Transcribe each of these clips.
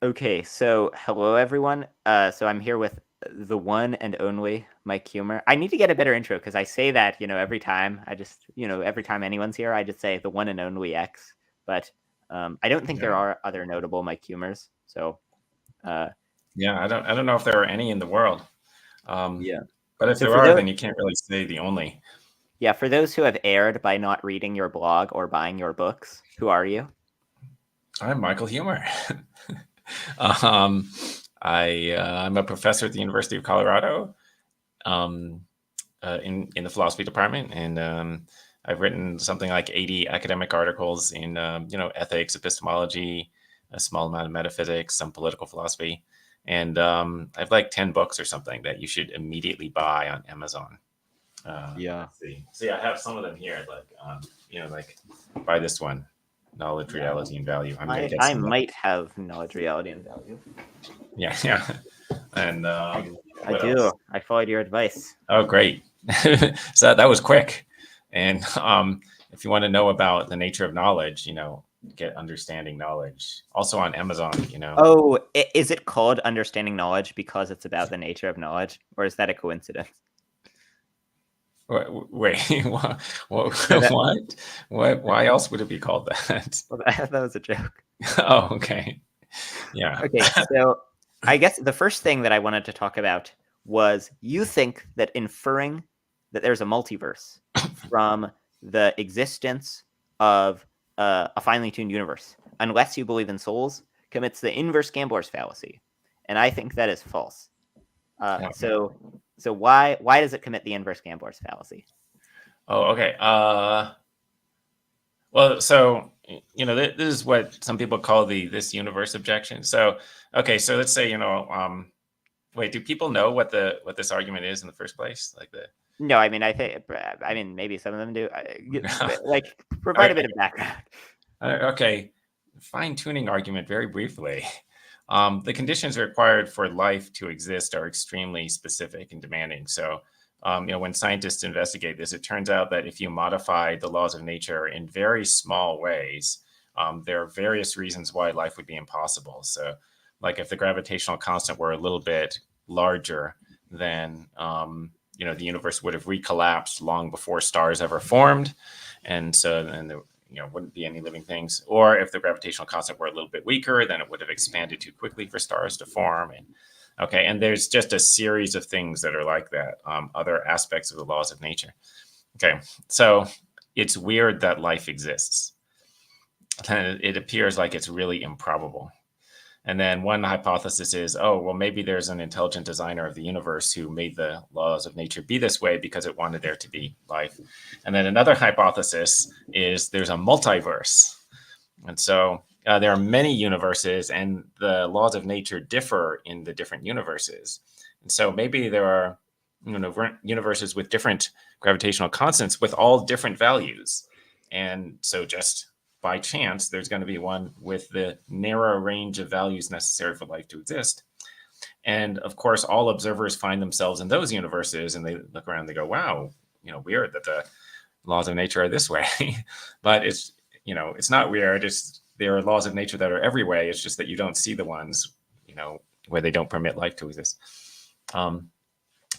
Okay, so hello everyone. So I'm here with the one and only Mike Huemer. I need to get a better intro because I say that, every time. Every time anyone's here, I just say the one and only X. But I don't think there Yeah. are other notable Mike Humers. So Yeah, I don't know if there are any in the world. Um, yeah. but if So there for are, those then you can't really say the only. for those who have erred by not reading your blog or buying your books, who are you? I'm Michael Huemer. um, I'm a professor at the University of Colorado um, in the philosophy department, and I've written something like 80 academic articles in ethics, epistemology, a small amount of metaphysics, some political philosophy, and I've like 10 books or something that you should immediately buy on Amazon. Yeah. Let's see. See, I have some of them here. Like buy this one, Knowledge, Yeah. Reality, and Value. I'm gonna get I some of them. might have knowledge, reality, and value. Yeah, yeah. And I what else? do. I followed your advice. Oh, great. So that was quick. And if you want to know about the nature of knowledge, get Understanding Knowledge. Also on Amazon. Oh, is it called Understanding Knowledge because it's about the nature of knowledge, or is that a coincidence? Wait, what? No, that, What? What? Why else would it be called that? well, that was a joke. Oh, okay. Yeah. Okay, so I guess the first thing that I wanted to talk about was you think that inferring that there's a multiverse from the existence of a finely tuned universe, unless you believe in souls, commits the inverse gambler's fallacy, and I think that is false. Yeah. So why does it commit the inverse gambler's fallacy? Oh, okay. Well, so this is what some people call the this universe objection. So, okay, so let's say wait, do people know what this argument is in the first place? Like the No, I mean maybe some of them do. Like provide a bit of background. Okay, fine tuning argument very briefly. The conditions required for life to exist are extremely specific and demanding. So, when scientists investigate this, it turns out that if you modify the laws of nature in very small ways, there are various reasons why life would be impossible. So, like if the gravitational constant were a little bit larger, then the universe would have recollapsed long before stars ever formed, and so then there wouldn't be any living things. Or if the gravitational constant were a little bit weaker, then it would have expanded too quickly for stars to form. And there's just a series of things that are like that, other aspects of the laws of nature. Okay, so it's weird that life exists. It appears like it's really improbable. And then one hypothesis is, oh, well, maybe there's an intelligent designer of the universe who made the laws of nature be this way because it wanted there to be life. And then another hypothesis is there's a multiverse. And so there are many universes, and the laws of nature differ in the different universes. And so maybe there are universes with different gravitational constants with all different values. And so just by chance, there's going to be one with the narrow range of values necessary for life to exist. And of course, all observers find themselves in those universes, and they look around and they go, wow, weird that the laws of nature are this way. But it's not weird. There are laws of nature that are every way. It's just that you don't see the ones, where they don't permit life to exist.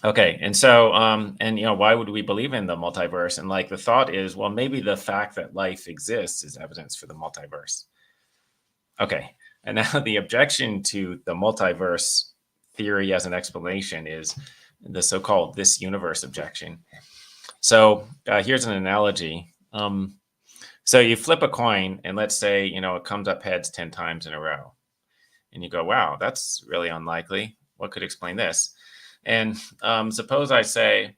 Okay, and so, why would we believe in the multiverse? And like the thought is, well, maybe the fact that life exists is evidence for the multiverse. Okay, and now the objection to the multiverse theory as an explanation is the so-called this universe objection. So here's an analogy. So you flip a coin, and let's say it comes up heads 10 times in a row, and you go, "Wow, that's really unlikely. What could explain this?" And suppose I say,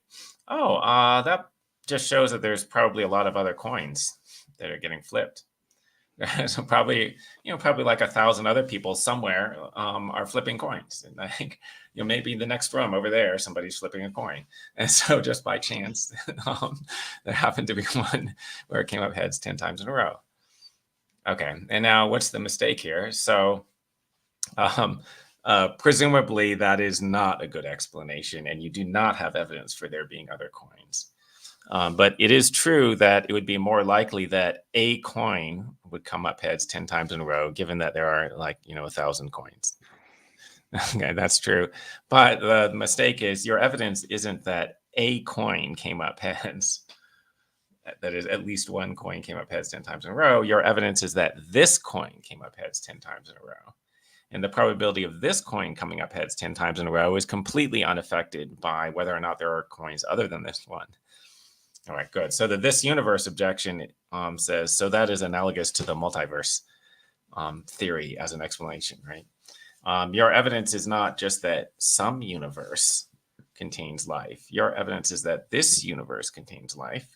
"Oh, that just shows that there's probably a lot of other coins that are getting flipped." So probably like 1,000 other people somewhere are flipping coins, and I think maybe the next room over there somebody's flipping a coin, and so just by chance there happened to be one where it came up heads 10 times in a row. Okay, and now what's the mistake here? So presumably that is not a good explanation, and you do not have evidence for there being other coins. But it is true that it would be more likely that a coin would come up heads 10 times in a row, given that there are 1,000 coins. Okay, that's true. But the mistake is your evidence isn't that a coin came up heads. That is, at least one coin came up heads 10 times in a row. Your evidence is that this coin came up heads 10 times in a row. And the probability of this coin coming up heads 10 times in a row is completely unaffected by whether or not there are coins other than this one. All right, good. So the this universe objection says, so that is analogous to the multiverse theory as an explanation, right? Your evidence is not just that some universe contains life. Your evidence is that this universe contains life.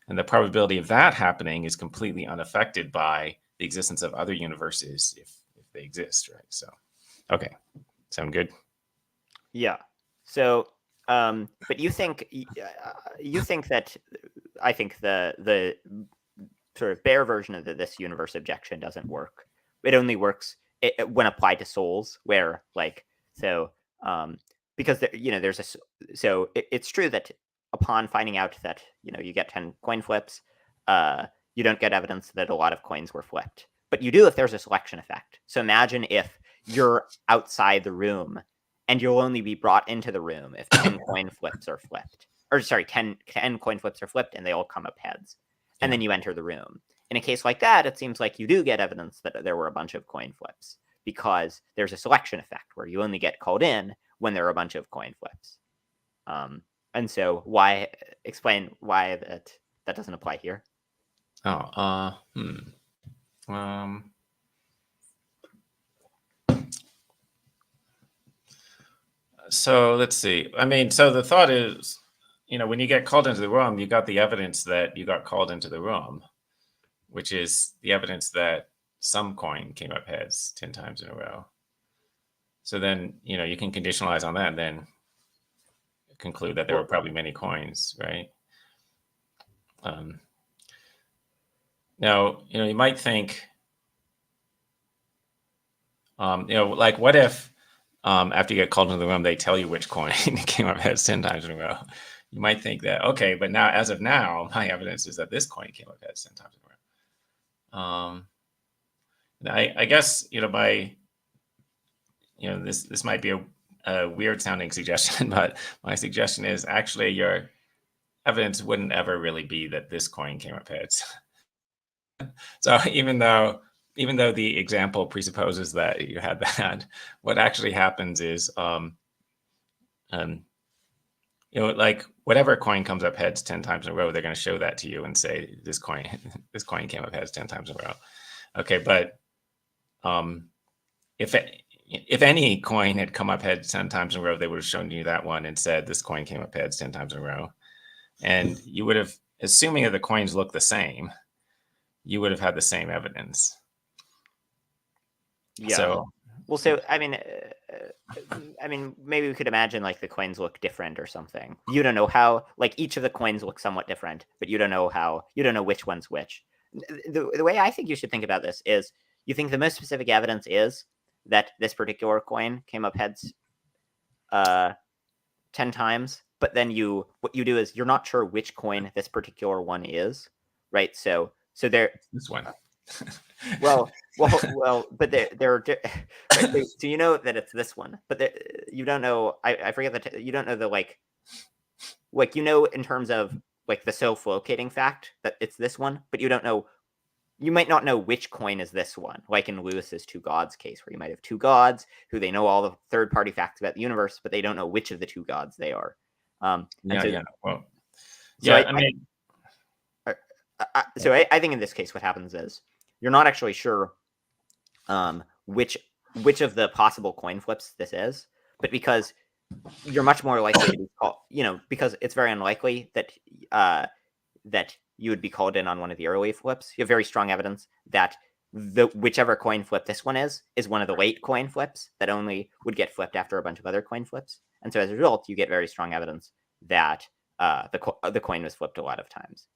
And the probability of that happening is completely unaffected by the existence of other universes if they exist, right? So, okay. Sound good? Yeah. So, but you think that I think the sort of bare version of this universe objection doesn't work. It only works when applied to souls, where because there's it's true that upon finding out that you get 10 coin flips, you don't get evidence that a lot of coins were flipped, but you do if there's a selection effect. So imagine if you're outside the room and you'll only be brought into the room if 10 coin flips are flipped. Or sorry, 10 coin flips are flipped and they all come up heads. And then you enter the room. In a case like that, it seems like you do get evidence that there were a bunch of coin flips because there's a selection effect where you only get called in when there are a bunch of coin flips. And so explain why that doesn't apply here? So let's see. I mean, so the thought is, when you get called into the room, you got the evidence that you got called into the room, which is the evidence that some coin came up heads 10 times in a row. So then, you can conditionalize on that and then conclude that there were probably many coins, right? Now, you might think, like what if after you get called into the room, they tell you which coin came up heads 10 times in a row? You might think that, okay, but now, as of now, my evidence is that this coin came up heads 10 times in a row. I guess, this might be a weird sounding suggestion, but my suggestion is actually your evidence wouldn't ever really be that this coin came up heads. So even though the example presupposes that you had that, what actually happens is, like whatever coin comes up heads 10 times in a row, they're going to show that to you and say this coin came up heads 10 times in a row. Okay, but if any coin had come up heads 10 times in a row, they would have shown you that one and said this coin came up heads 10 times in a row, and you would have, assuming that the coins look the same, you would have had the same evidence. Yeah. So, I mean, maybe we could imagine like the coins look different or something. You don't know how. Like each of the coins look somewhat different, but you don't know how. You don't know which one's which. The way I think you should think about this is, you think the most specific evidence is that this particular coin came up heads 10 times, but then what you do is you're not sure which coin this particular one is, right? So there. This one. well, but there are right? So you know that it's this one, but you don't know. I forget that you don't know the like in terms of like the self-locating fact that it's this one, but you don't know. You might not know which coin is this one, like in Lewis's two gods case, where you might have two gods who they know all the third-party facts about the universe, but they don't know which of the two gods they are. Well, so I think in this case, what happens is you're not actually sure which of the possible coin flips this is, but because you're much more likely to be called, because it's very unlikely that you would be called in on one of the early flips. You have very strong evidence that whichever coin flip this one is one of the late coin flips that only would get flipped after a bunch of other coin flips. And so as a result, you get very strong evidence that the coin was flipped a lot of times.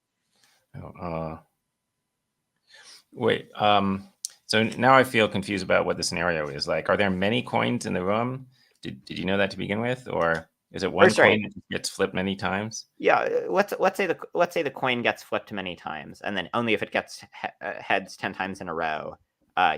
Wait. So now I feel confused about what the scenario is. Like, are there many coins in the room? Did you know that to begin with, or? Is it Or one sorry, coin that gets flipped many times? yeah. Let's say the coin gets flipped many times, and then only if it gets heads 10 times in a row,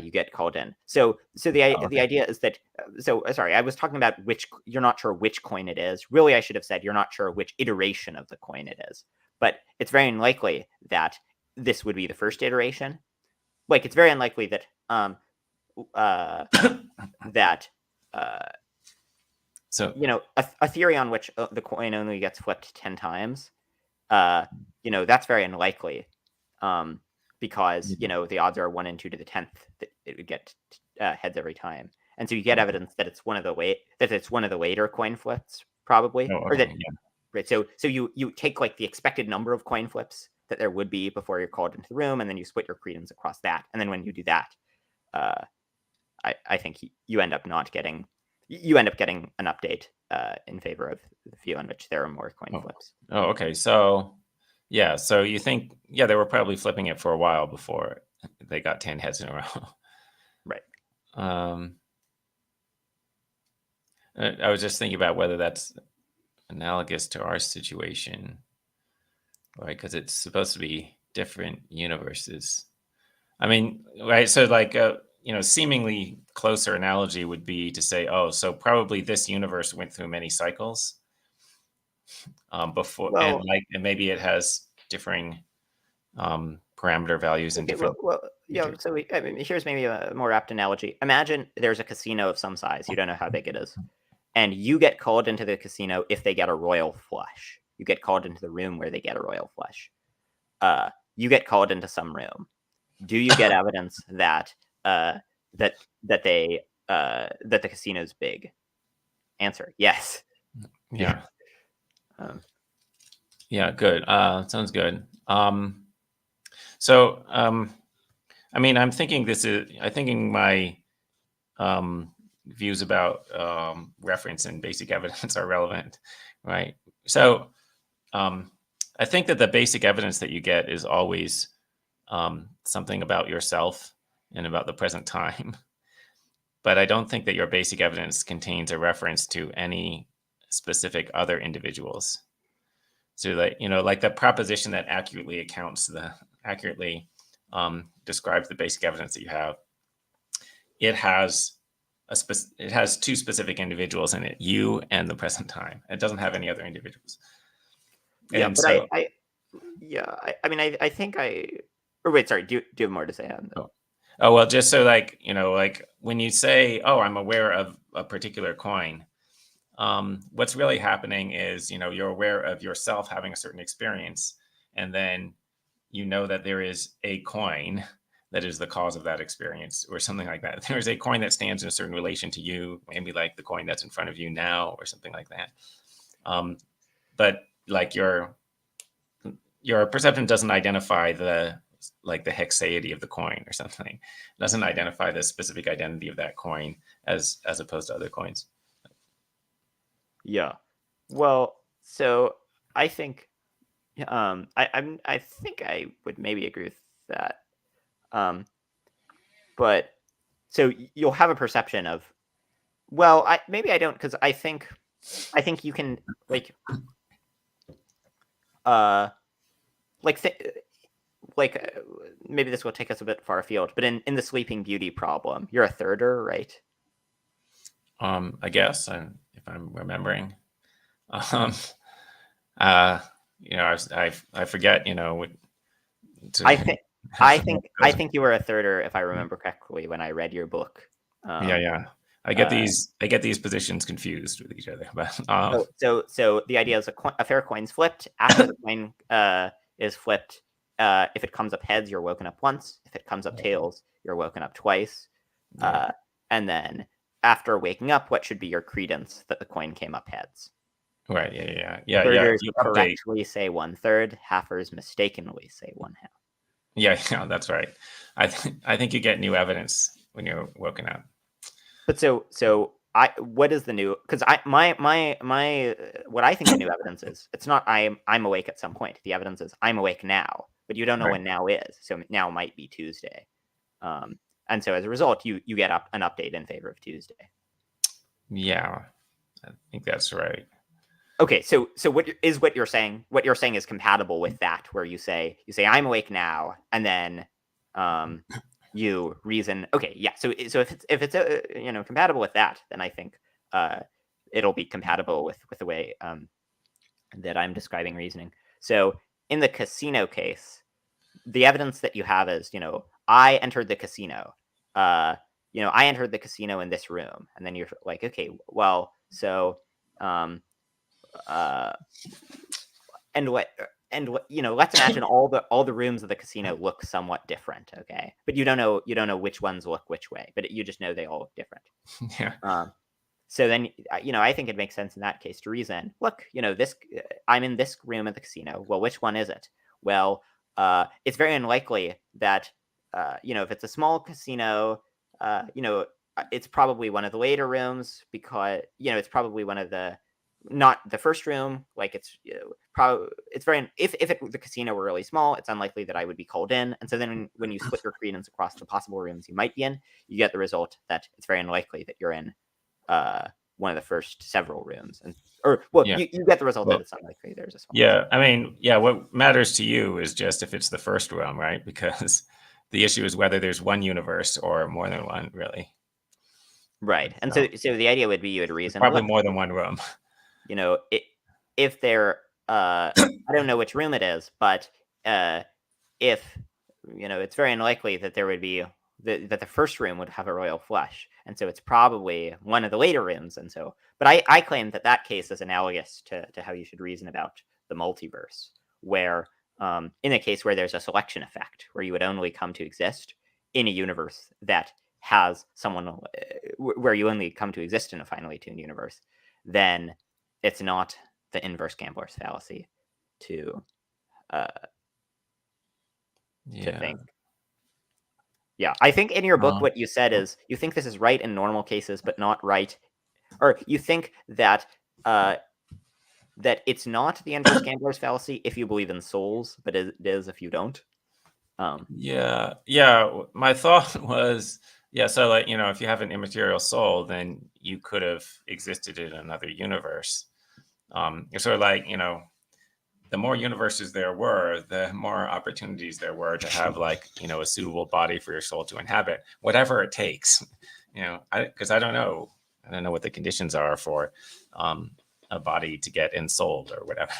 you get called in. So the Oh, the okay. idea is that sorry, I was talking about which you're not sure which coin it is. Really, I should have said you're not sure which iteration of the coin it is. But it's very unlikely that this would be the first iteration. Like it's very unlikely that that So a theory on which the coin only gets flipped 10 times, that's very unlikely, because the odds are 1 and 2 to the 10th that it would get heads every time, and so you get evidence that it's one of the later coin flips, probably, oh, or that okay, yeah. right. So you take like the expected number of coin flips that there would be before you're called into the room, and then you split your credence across that, and then when you do that, uh, I think you end up getting an update in favor of the view in which there are more coin Oh, flips. oh, okay. So yeah, so you think they were probably flipping it for a while before they got 10 heads in a row. Right. Um, I was just thinking about whether that's analogous to our situation, right? Because it's supposed to be different universes. I mean, right? So, like, seemingly closer analogy would be to say, oh, so probably this universe went through many cycles before, and Well, and maybe it has differing parameter values in okay. different Yeah. regions. So I mean, here's maybe a more apt analogy. Imagine there's a casino of some size. You don't know how big it is, and you get called into the casino if they get a royal flush. You get called into the room where they get a royal flush. You get called into some room. Do you get evidence that that that the casino's big? Answer: yes. Yeah. Yeah. Um, Yeah. Good. Sounds good. So, I mean, I'm thinking my views about reference and basic evidence are relevant, right? So, um, I think that the basic evidence that you get is always something about yourself and about the present time. But I don't think that your basic evidence contains a reference to any specific other individuals. So that like the proposition that accurately describes the basic evidence that you have, it has it has two specific individuals in it, you and the present time. It doesn't have any other individuals. yeah, And but so, I mean, I think or wait, sorry, do you have more to say on that? oh, oh well, just so like like when you say, "Oh, I'm aware of a particular coin," what's really happening is you're aware of yourself having a certain experience, and then you know that there is a coin that is the cause of that experience or something like that. There's a coin that stands in a certain relation to you, maybe like the coin that's in front of you now or something like that. But like your perception doesn't identify the hexaity of the coin or something. It doesn't identify the specific identity of that coin as opposed to other coins. Yeah. Well, so I think I think I would maybe agree with that. But so you'll have a perception of, well, maybe I don't, because I think you can like uh like maybe this will take us a bit far afield, but in the Sleeping Beauty problem, you're a thirder, right? I guess if I'm remembering. Um, uh, I forget. I To, think I think you were a thirder, if I remember correctly, when I read your book. yeah, yeah. Uh, I get these positions confused with each other, but so the idea is a fair coin's flipped. After the coin is flipped, if it comes up heads, you're woken up once. If it comes up tails, you're woken up twice. yeah, And then after waking up, what should be your credence that the coin came up heads? right, yeah. Thirders You update. correctly say 1/3. Halfers mistakenly say 1/2. Yeah, yeah, that's right. I think you get new evidence when you're woken up. But so what is the new? Because my what I think the new evidence is, it's not I'm awake at some point. The evidence is I'm awake now, but you don't know Right. when now is. So now might be Tuesday, and so as a result, you get an update in favor of Tuesday. Yeah, I think that's right. Okay, so what you're saying? What you're saying is compatible with that, where you say I'm awake now, and then you reason. Okay, yeah. So if it's compatible with that, then I think it'll be compatible with the way that I'm describing reasoning. So in the casino case, the evidence that you have is, I entered the casino. I entered the casino in this room, and then you're like, okay, well, so uh, and what let's imagine all the rooms of the casino look somewhat different, okay, but you don't know which ones look which way, but you just know they all look different. Yeah. So then I think it makes sense in that case to reason, look, this I'm in this room at the casino. Well, which one is it? Well, it's very unlikely that if it's a small casino, it's probably one of the later rooms, because it's probably one of the not the first room. Like it's probably it's very if the casino were really small, it's unlikely that I would be called in. And so then when you split your credence across the possible rooms you might be in, you get the result that it's very unlikely that you're in one of the first several rooms, Yeah. you get the result Well, that it's unlikely there's a small. Yeah, I mean, yeah, what matters to you is just if it's the first realm, right? Because the issue is whether there's one universe or more than one, really. Right. And So so the idea would be you would it's reason, probably look, more than one room. If they're I don't know which room it is, but if it's very unlikely that there would be that the first room would have a royal flush, and so it's probably one of the later rooms. And so, but I claim that case is analogous to how you should reason about the multiverse, where in a case where there's a selection effect, where you would only come to exist in a universe that has someone where you only come to exist in a finely tuned universe, then it's not the inverse gambler's fallacy to think. Yeah, I think in your book what you said is you think this is right in normal cases, but not right, or you think that that it's not the inverse gambler's fallacy if you believe in souls, but it is if you don't. Yeah. My thought was, so like, if you have an immaterial soul, then you could have existed in another universe. It's sort of like, the more universes there were, the more opportunities there were to have like, a suitable body for your soul to inhabit, whatever it takes. Because I don't know what the conditions are for a body to get ensouled or whatever.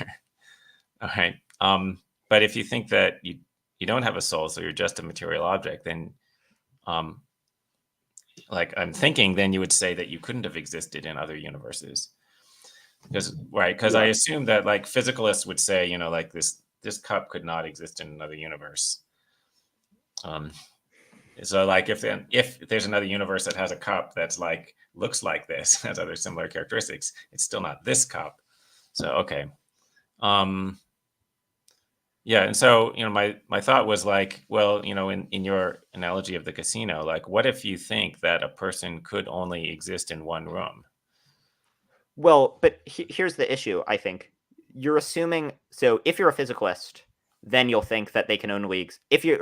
All right. But if you think that you don't have a soul, so you're just a material object, then like I'm thinking, then you would say that you couldn't have existed in other universes. Because I assume that like physicalists would say, like this cup could not exist in another universe. So like if there's another universe that has a cup that's like looks like this, has other similar characteristics, it's still not this cup. So okay. Yeah, and so my thought was like, well, in your analogy of the casino, like what if you think that a person could only exist in one room? Well, but here's the issue. I think you're assuming. So if you're a physicalist, then you'll think that they can only if you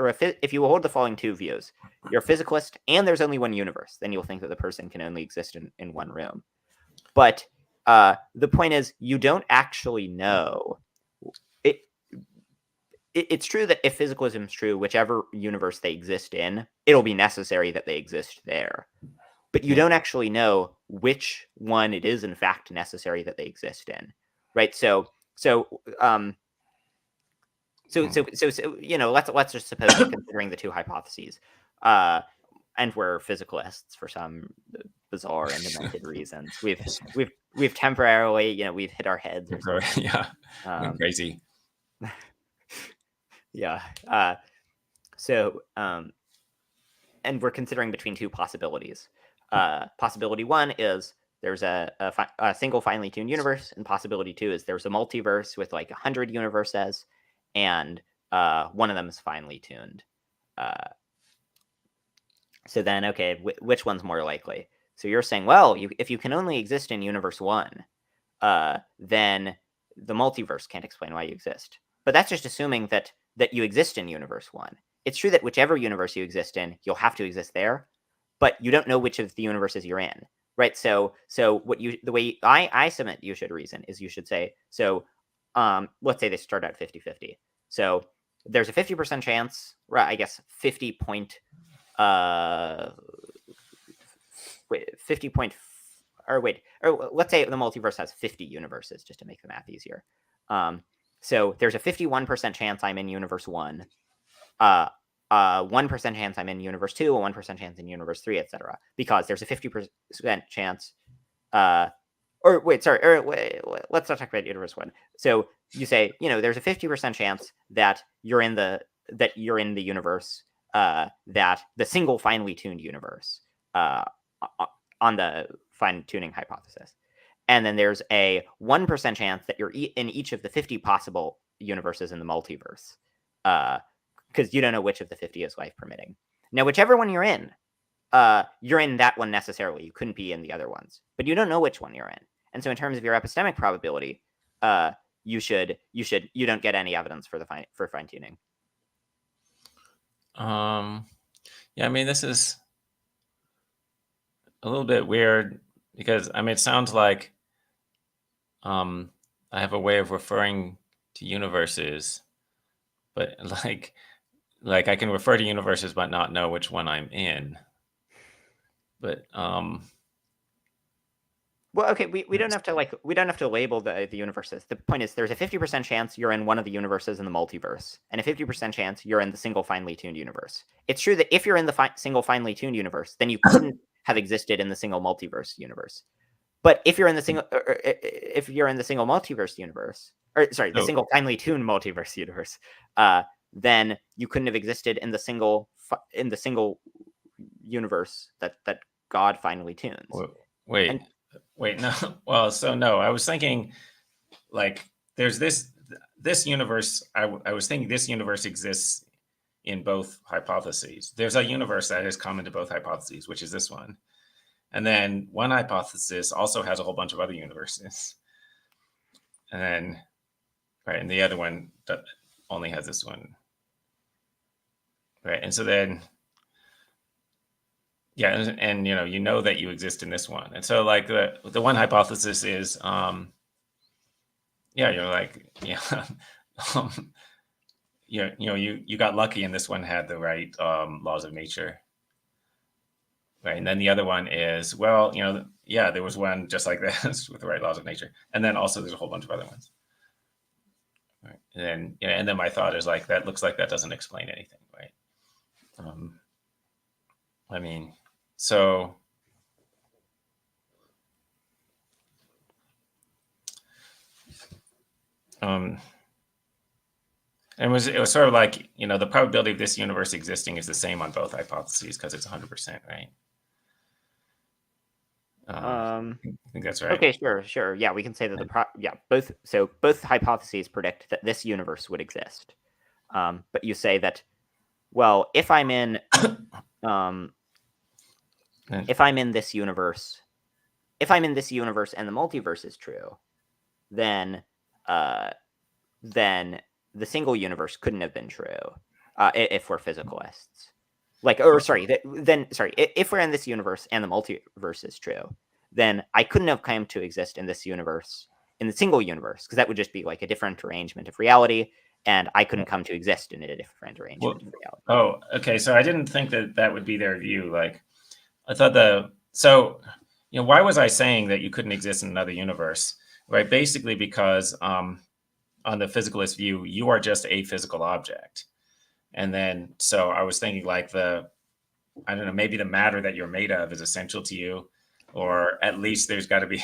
hold the following two views, you're a physicalist and there's only one universe, then you'll think that the person can only exist in one room. But the point is, you don't actually know. It's true that if physicalism is true, whichever universe they exist in, it'll be necessary that they exist there. But you don't actually know which one it is in fact necessary that they exist in, right? So let's just suppose we're considering the two hypotheses, and we're physicalists for some bizarre and demented reasons. We've temporarily, we've hit our heads or something. Yeah, crazy. Yeah. And we're considering between two possibilities. Possibility one is there's a single finely tuned universe, and possibility two is there's a multiverse with like 100 universes, and one of them is finely tuned. So then, okay, which one's more likely? So you're saying, well, if you can only exist in universe one, then the multiverse can't explain why you exist. But that's just assuming that you exist in universe one. It's true that whichever universe you exist in, you'll have to exist there, but you don't know which of the universes you're in. right? So the way I submit you should reason is you should say, so let's say they start at 50-50. So there's a 50% chance, right? I guess 50 point wait, 50 point or wait, or let's say the multiverse has 50 universes, just to make the math easier. So there's a 51% chance I'm in universe 1, 1% chance I'm in universe 2, a 1% chance in universe 3, etc. Because there's a 50% chance or wait, sorry, or wait, let's not talk about universe 1. So you say, there's a 50% chance that you're in the universe, that the single finely tuned universe, on the fine tuning hypothesis. And then there's a 1% chance that you're in each of the 50 possible universes in the multiverse, because you don't know which of the 50 is life permitting. Now, whichever one you're in that one necessarily. You couldn't be in the other ones, but you don't know which one you're in. And so, in terms of your epistemic probability, you don't get any evidence for fine tuning. Yeah, I mean, this is a little bit weird because it sounds like I have a way of referring to universes, but like I can refer to universes but not know which one I'm in. But well, okay, we don't have to label the universes. The point is, there's a 50% chance you're in one of the universes in the multiverse, and a 50% chance you're in the single finely tuned universe. It's true that if you're in the single finely tuned universe, then you couldn't have existed in the single multiverse universe. But if you're in the single multiverse universe, or sorry, the single finely tuned multiverse universe, then you couldn't have existed in the single universe that God finally tunes. Wait, no. Well, so no, I was thinking like there's this universe. I was thinking this universe exists in both hypotheses. There's a universe that is common to both hypotheses, which is this one. And then one hypothesis also has a whole bunch of other universes. And then, right, and the other one that only has this one. Right. And so then, yeah, and you know that you exist in this one. And so like the one hypothesis is yeah, you're like, yeah, you got lucky and this one had the right laws of nature. Right. And then the other one is, well, yeah, there was one just like this with the right laws of nature. And then also there's a whole bunch of other ones. Right. And then my thought is like, that looks like that doesn't explain anything. Right. I mean, so and it was sort of like, the probability of this universe existing is the same on both hypotheses because it's 100%, right? I think that's right. Okay, sure. Yeah, we can say that both hypotheses predict that this universe would exist. But you say that, well, if I'm in this universe, and the multiverse is true, then the single universe couldn't have been true, if we're physicalists. If we're in this universe and the multiverse is true, then I couldn't have come to exist in this universe, in the single universe, because that would just be like a different arrangement of reality, and I couldn't come to exist in a different arrangement of reality. Oh, okay. So I didn't think that would be their view. Like, I thought why was I saying that you couldn't exist in another universe? Right. Basically because on the physicalist view, you are just a physical object. And then, so I was thinking like I don't know, maybe the matter that you're made of is essential to you, or at least there's got to be,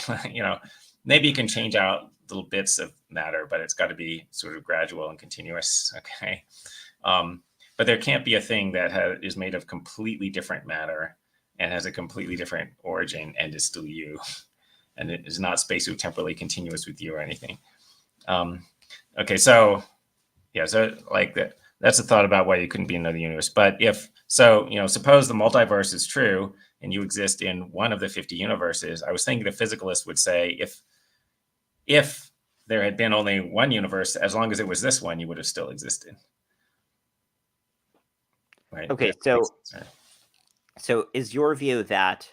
maybe you can change out little bits of matter, but it's got to be sort of gradual and continuous. Okay. But there can't be a thing that is made of completely different matter and has a completely different origin and is still you. And it is not spatio-temporally continuous with you or anything. Okay. So yeah, so like that's a thought about why you couldn't be in another universe. But suppose the multiverse is true and you exist in one of the 50 universes. I was thinking the physicalist would say if there had been only one universe, as long as it was this one, you would have still existed. Right. Okay, so is your view that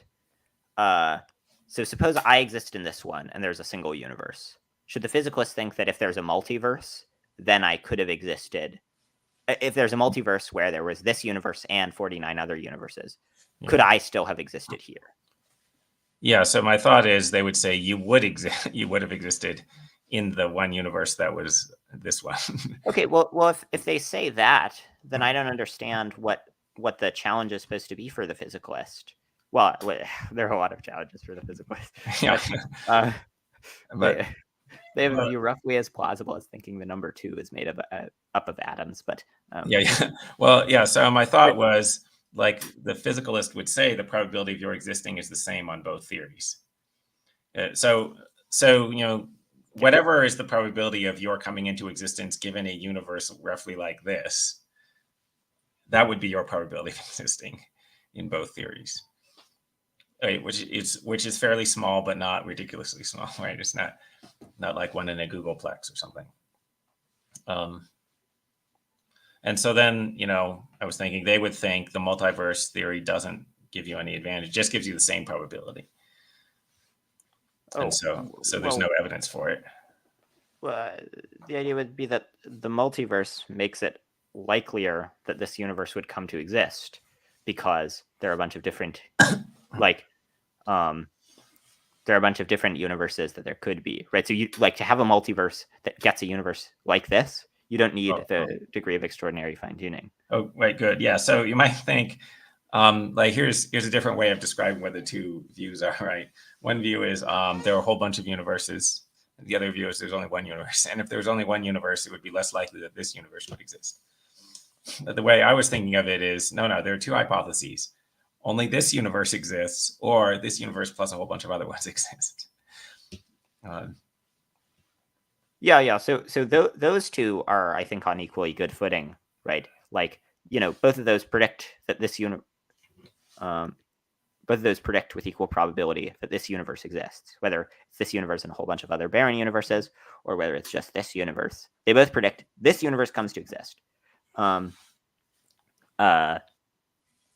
So suppose I exist in this one and there's a single universe. Should the physicalist think that if there's a multiverse, then I could have existed? If there's a multiverse where there was this universe and 49 other universes, could I still have existed here? Yeah. So my thought is they would say you would have existed in the one universe that was this one. Okay. Well, if they say that, then I don't understand what the challenge is supposed to be for the physicalist. Well, there are a lot of challenges for the physicalist. Yeah. But they have a view roughly as plausible as thinking the number 2 is made up of atoms. But yeah. Well, yeah. So my thought was, like, the physicalist would say the probability of your existing is the same on both theories. So whatever is the probability of your coming into existence given a universe roughly like this, that would be your probability of existing in both theories. Right, which is fairly small, but not ridiculously small, right? It's not like one in a Googleplex or something. And so then, I was thinking they would think the multiverse theory doesn't give you any advantage, just gives you the same probability. And so there's no evidence for it. Well, the idea would be that the multiverse makes it likelier that this universe would come to exist because there are a bunch of different, there are a bunch of different universes that there could be, right? So you like to have a multiverse that gets a universe like this. You don't need the degree of extraordinary fine tuning. Oh, right, good. Yeah. So you might think, here's a different way of describing what the two views are, right? One view is there are a whole bunch of universes. And the other view is there's only one universe. And if there's only one universe, it would be less likely that this universe would exist. But the way I was thinking of it is, no, there are two hypotheses. Only this universe exists, or this universe plus a whole bunch of other ones exist. Yeah. So those two are, I think, on equally good footing, right? Like, both of those predict that both of those predict with equal probability that this universe exists, whether it's this universe and a whole bunch of other barren universes, or whether it's just this universe. They both predict this universe comes to exist.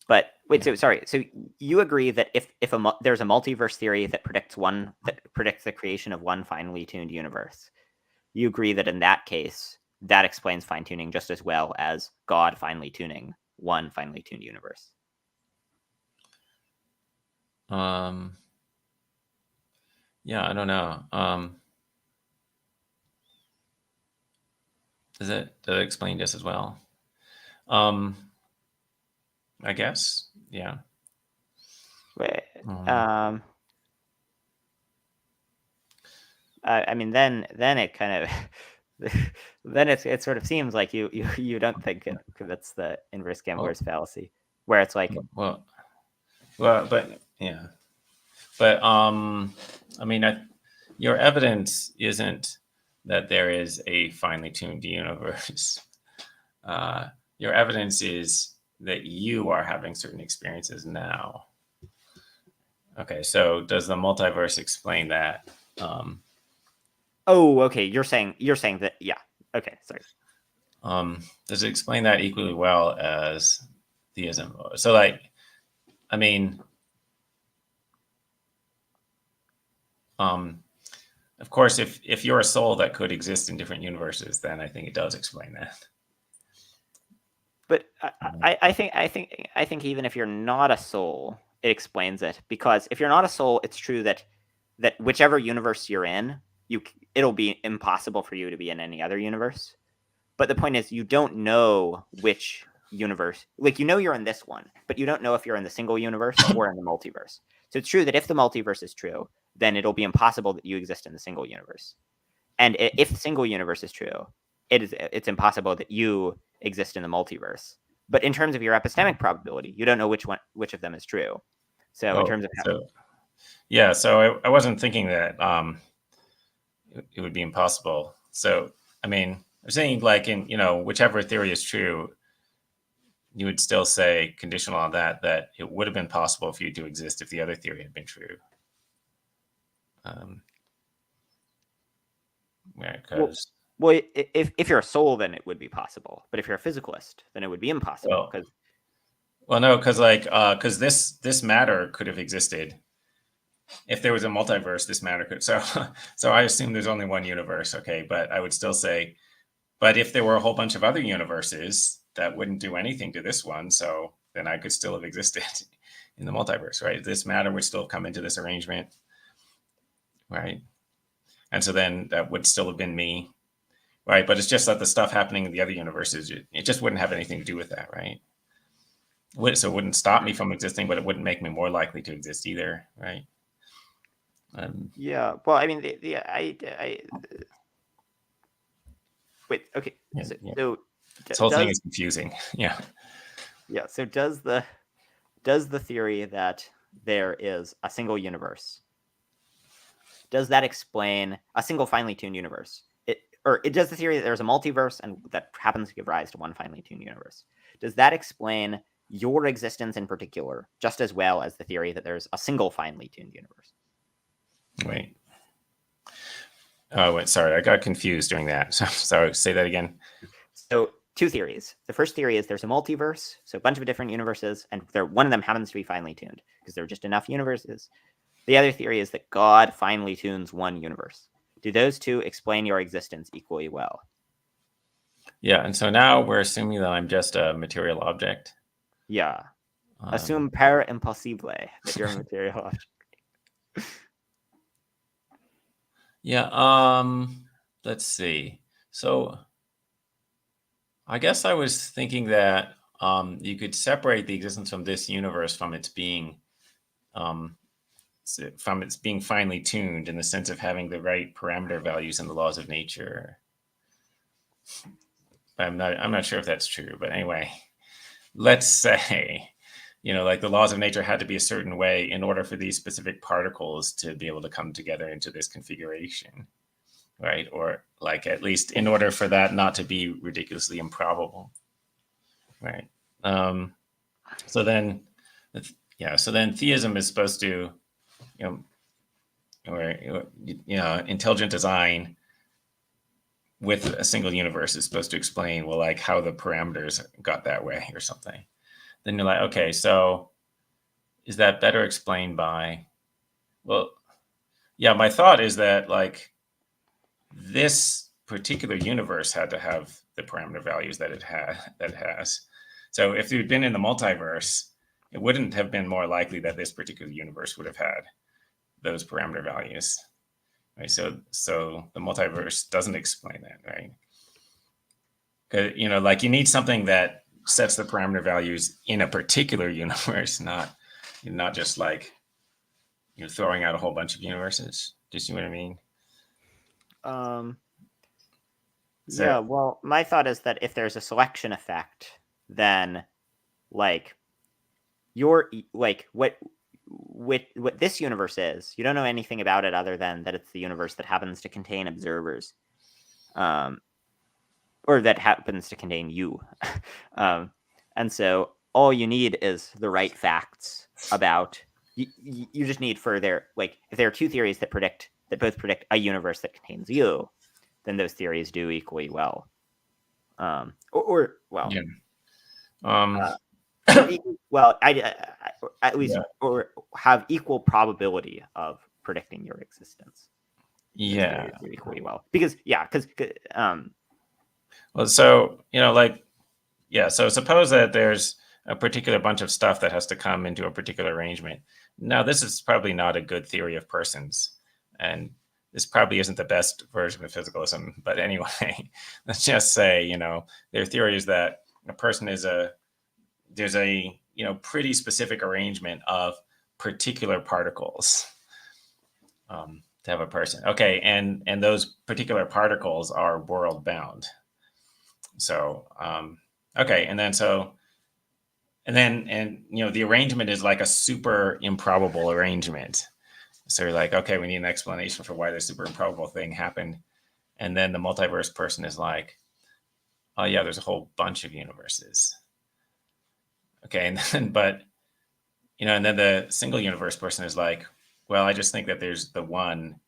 But wait, so you agree that if there's a multiverse theory that predicts the creation of one finely tuned universe, you agree that in that case that explains fine tuning just as well as God finely tuning one finely tuned universe? Yeah, I don't know. Does it explain this as well? I guess, yeah. I mean, then it kind of then it sort of seems like you don't think that's the inverse gambler's fallacy, where it's like, but yeah, but I mean, your evidence isn't that there is a finely tuned universe. Your evidence is that you are having certain experiences now. Okay, so does the multiverse explain that? Okay. You're saying that, yeah. Okay, sorry. Does it explain that equally well as theism? So, like, I mean, of course, if you're a soul that could exist in different universes, then I think it does explain that. But I think even if you're not a soul, it explains it, because if you're not a soul, it's true that whichever universe you're in, it'll be impossible for you to be in any other universe. But the point is, you don't know which universe. Like, you're in this one, but you don't know if you're in the single universe or in the multiverse. So it's true that if the multiverse is true, then it'll be impossible that you exist in the single universe. And if the single universe is true, it's impossible that you exist in the multiverse. But in terms of your epistemic probability, you don't know which of them is true. So in terms of so I wasn't thinking that it would be impossible. So I mean, I'm saying, like, in whichever theory is true, you would still say, conditional on that it would have been possible for you to exist if the other theory had been true. Well, if you're a soul, then it would be possible. But if you're a physicalist, then it would be impossible. Well, no, because this matter could have existed if there was a multiverse, this matter could. So I assume there's only one universe. Okay, but I would still say, but if there were a whole bunch of other universes, that wouldn't do anything to this one. So then I could still have existed in the multiverse, right? This matter would still have come into this arrangement, right? And so then that would still have been me, right? But it's just that the stuff happening in the other universes, it just wouldn't have anything to do with that, right? So it wouldn't stop me from existing, but it wouldn't make me more likely to exist either, right? Yeah. Well, I mean, wait. Okay. Yeah, So, yeah. so This whole thing does is confusing. Yeah. yeah. So does the theory that there is a single universe, does that explain a single finely tuned universe? It does the theory that there's a multiverse and that happens to give rise to one finely tuned universe. Does that explain your existence in particular just as well as the theory that there's a single finely tuned universe? Wait. Oh, wait, sorry, I got confused during that. So say that again. So two theories. The first theory is there's a multiverse, so a bunch of different universes, and one of them happens to be finely tuned because there are just enough universes. The other theory is that God finely tunes one universe. Do those two explain your existence equally well? Yeah, and so now we're assuming that I'm just a material object. Yeah. Assume per impossible that you're a material object. Yeah, let's see. So I guess I was thinking that you could separate the existence from this universe from its being finely tuned in the sense of having the right parameter values and the laws of nature. I'm not sure if that's true, but anyway, let's say, like the laws of nature had to be a certain way in order for these specific particles to be able to come together into this configuration, right? Or like at least in order for that not to be ridiculously improbable, right? So then theism is supposed to, or intelligent design with a single universe is supposed to explain, well, like how the parameters got that way or something. Then you're like, okay, so is that better explained by, well, yeah, my thought is that like this particular universe had to have the parameter values that it has. So if you'd been in the multiverse, it wouldn't have been more likely that this particular universe would have had those parameter values. Right. So the multiverse doesn't explain that, right? Because like you need something that sets the parameter values in a particular universe, not just like you're throwing out a whole bunch of universes. Do you see what I mean? Yeah, well, my thought is that if there's a selection effect, then like you're like what this universe is, you don't know anything about it other than that it's the universe that happens to contain observers, or that happens to contain you. And so all you need is the right facts about you just need for their, like, if there are two theories that both predict a universe that contains you, then those theories do equally well. Or well, yeah. Well, at least, Yeah. or have equal probability of predicting your existence. Yeah. Equally well, because Well, so so suppose that there's a particular bunch of stuff that has to come into a particular arrangement. Now, this is probably not a good theory of persons, and this probably isn't the best version of physicalism. But anyway, let's just say, their theory is that a person there's a pretty specific arrangement of particular particles to have a person. Okay, and those particular particles are world bound. So okay, and then the arrangement is like a super improbable arrangement. So you're like, okay, we need an explanation for why this super improbable thing happened. And then the multiverse person is like, oh yeah, there's a whole bunch of universes. Okay, and then the single universe person is like, well, I just think that there's the one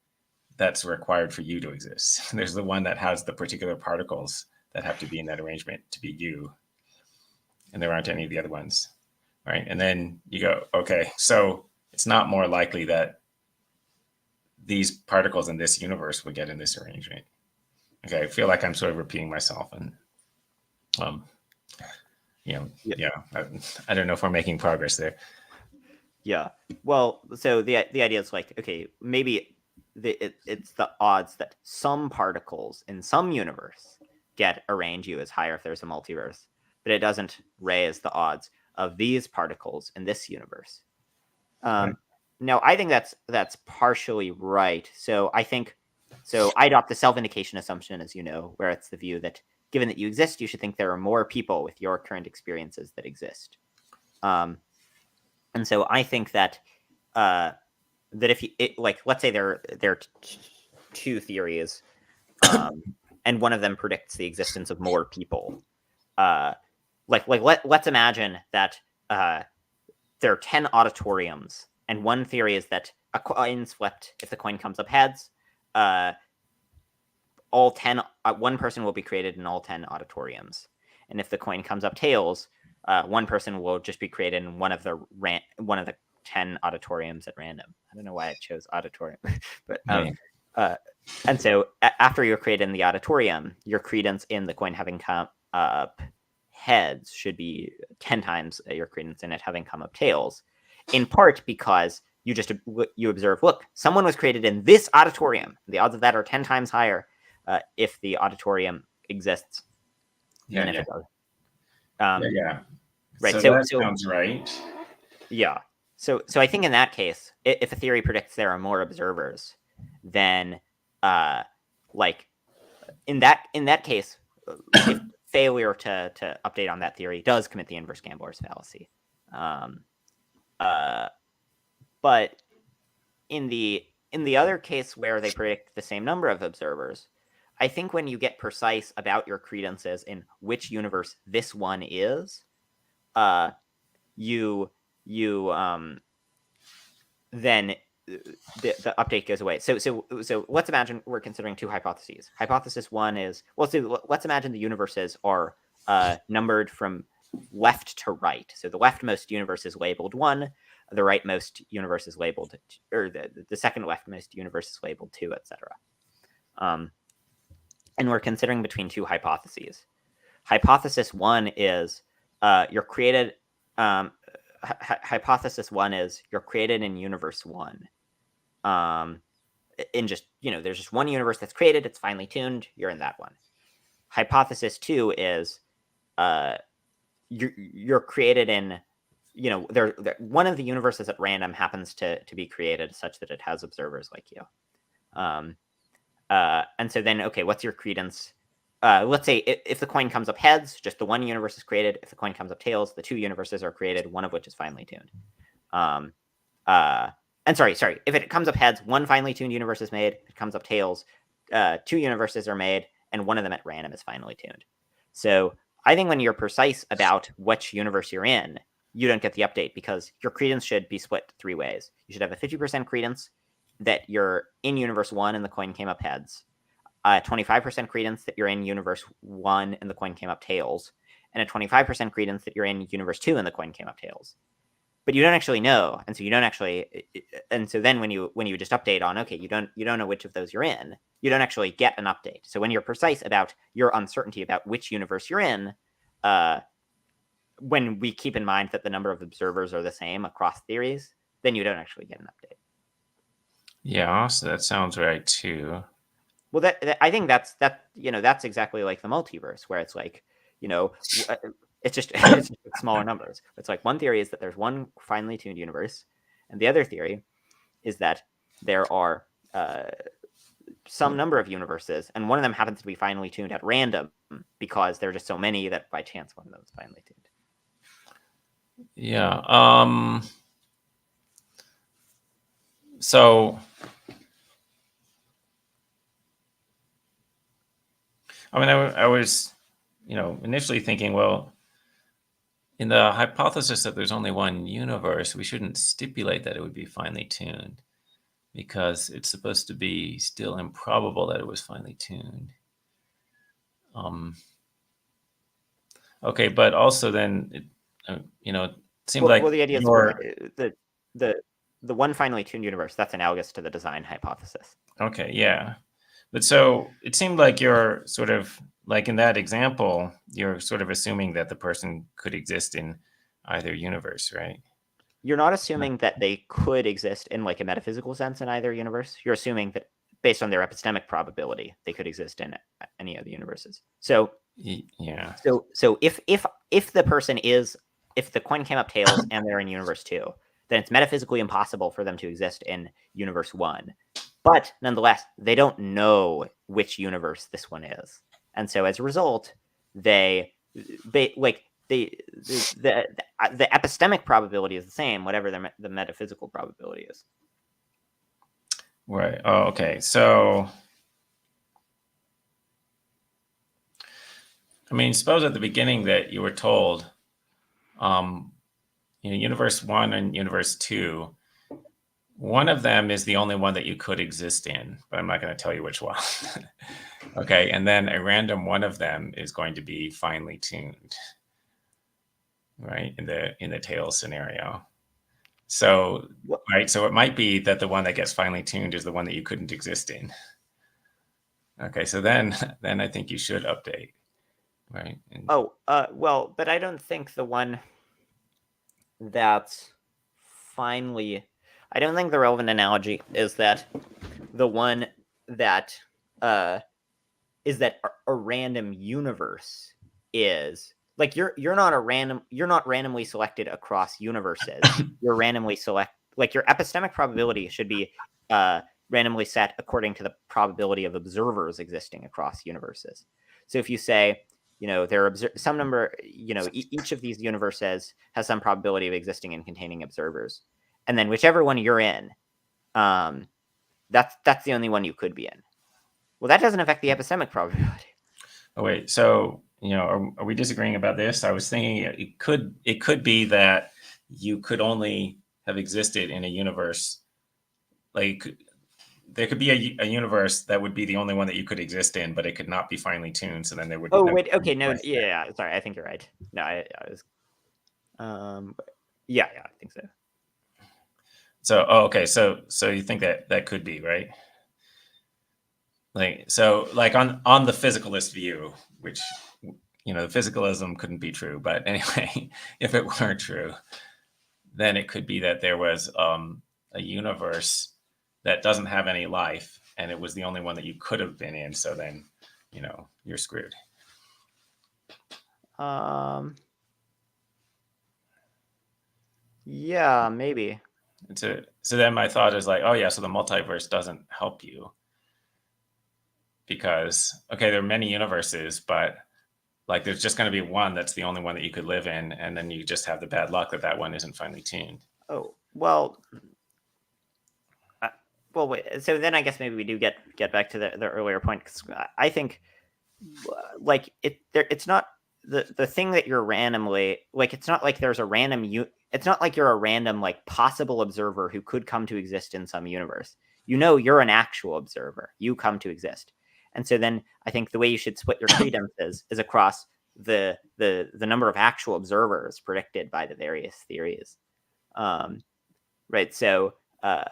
that's required for you to exist. There's the one that has the particular particles that have to be in that arrangement to be you. And there aren't any of the other ones. Right. And then you go, okay, so it's not more likely that these particles in this universe would get in this arrangement. Okay, I feel like I'm sort of repeating myself, and I don't know if we're making progress there. Yeah. Well, so the idea is like, okay, maybe it's the odds that some particles in some universe get arrange U as higher if there's a multiverse, but it doesn't raise the odds of these particles in this universe. Right. Now, I think that's partially right. So I adopt the self-indication assumption, as you know, where it's the view that given that you exist, you should think there are more people with your current experiences that exist. And so I think that that if let's say there are two theories, and one of them predicts the existence of more people. Let's imagine that there are 10 auditoriums, and one theory is that a coin's flipped. If the coin comes up heads, all 10 one person will be created in all 10 auditoriums, and if the coin comes up tails, one person will just be created in one of the 10 auditoriums at random. I don't know why I chose auditorium, but and so after you're created in the auditorium, your credence in the coin having come up heads should be 10 times your credence in it having come up tails, in part because you observe, look, someone was created in this auditorium. The odds of that are 10 times higher if the auditorium exists than if it does. Right. So that sounds right. Yeah. So I think in that case, if a theory predicts there are more observers, then in that case, if failure to update on that theory does commit the inverse gambler's fallacy. But in the other case where they predict the same number of observers, I think when you get precise about your credences in which universe this one is, then the update goes away. So let's imagine we're considering two hypotheses. Hypothesis one is, let's imagine the universes are numbered from left to right. So the leftmost universe is labeled 1, the rightmost universe is labeled, or the second leftmost universe is labeled 2, etc. And we're considering between two hypotheses. Hypothesis one is you're created. Hypothesis one is you're created in universe 1. In just, there's just one universe that's created, it's finely tuned, you're in that one. Hypothesis 2 is you're created in, one of the universes at random happens to be created such that it has observers like you. And so then, okay, what's your credence? Let's say if the coin comes up heads, just the one universe is created. If the coin comes up tails, the two universes are created, one of which is finely tuned. And sorry, if it comes up heads, one finely tuned universe is made. If it comes up tails, two universes are made, and one of them at random is finely tuned. So I think when you're precise about which universe you're in, you don't get the update because your credence should be split 3 ways. You should have a 50% credence that you're in universe 1 and the coin came up heads, 25% credence that you're in universe 1 and the coin came up tails, and a 25% credence that you're in universe 2 and the coin came up tails. But you don't actually know, and so you don't actually, and so then when you just update on, okay, you don't know which of those you're in, you don't actually get an update. So when you're precise about your uncertainty about which universe you're in, when we keep in mind that the number of observers are the same across theories, then you don't actually get an update. Yeah, so that sounds right too. Well, that I think that's exactly like the multiverse, where it's like, it's just smaller numbers. It's like one theory is that there's one finely tuned universe, and the other theory is that there are some number of universes, and one of them happens to be finely tuned at random because there are just so many that by chance one of them is finely tuned. Yeah. So, I mean, I was, initially thinking, well, in the hypothesis that there's only one universe, we shouldn't stipulate that it would be finely tuned because it's supposed to be still improbable that it was finely tuned. Okay, but also then, it seemed like the idea is the one finely tuned universe, that's analogous to the design hypothesis. Okay, yeah. But so it seemed like you're sort of like in that example, you're sort of assuming that the person could exist in either universe, right? You're not assuming that they could exist in like a metaphysical sense in either universe. You're assuming that based on their epistemic probability, they could exist in any of the universes. So Yeah. so if the person is, if the coin came up tails and they're in universe 2, then it's metaphysically impossible for them to exist in universe 1. But nonetheless, they don't know which universe this one is. And so as a result, they like the epistemic probability is the same, whatever the metaphysical probability is. Right. Oh, okay. So, I mean, suppose at the beginning that you were told, universe 1 and universe 2, one of them is the only one that you could exist in, but I'm not going to tell you which one. Okay. And then a random one of them is going to be finely tuned, right? In the tail scenario. So, right. So it might be that the one that gets finely tuned is the one that you couldn't exist in. Okay. So then I think you should update, right? Well, but I don't think the one that's finally, I don't think the relevant analogy is that the one that is that a random universe is like you're not randomly selected across universes. You're randomly like your epistemic probability should be randomly set according to the probability of observers existing across universes. So if you say, there are some number, each of these universes has some probability of existing and containing observers, and then whichever one you're in, that's the only one you could be in. Well, that doesn't affect the epistemic probability. Oh wait, so are we disagreeing about this? I was thinking it could be that you could only have existed in a universe, like there could be a universe that would be the only one that you could exist in, but it could not be finely tuned. So then there would. Oh wait, okay, no, yeah, sorry, I think you're right. No, I was, yeah, I think so. So okay, so you think that could be right? Like so, like on the physicalist view, which the physicalism couldn't be true, but anyway, if it were true, then it could be that there was a universe that doesn't have any life, and it was the only one that you could have been in. So then, you're screwed. Yeah, maybe. So then my thought is like, oh yeah, so the multiverse doesn't help you because there are many universes, but like there's just going to be one that's the only one that you could live in, and then you just have the bad luck that one isn't finely tuned. Oh well. Well, wait. So then I guess maybe we do get back to the earlier point, because I think like it's not the thing that you're randomly, like it's not like there's a random it's not like you're a random like possible observer who could come to exist in some universe. You're an actual observer. You come to exist. And so then I think the way you should split your credences is across the number of actual observers predicted by the various theories. Right. So I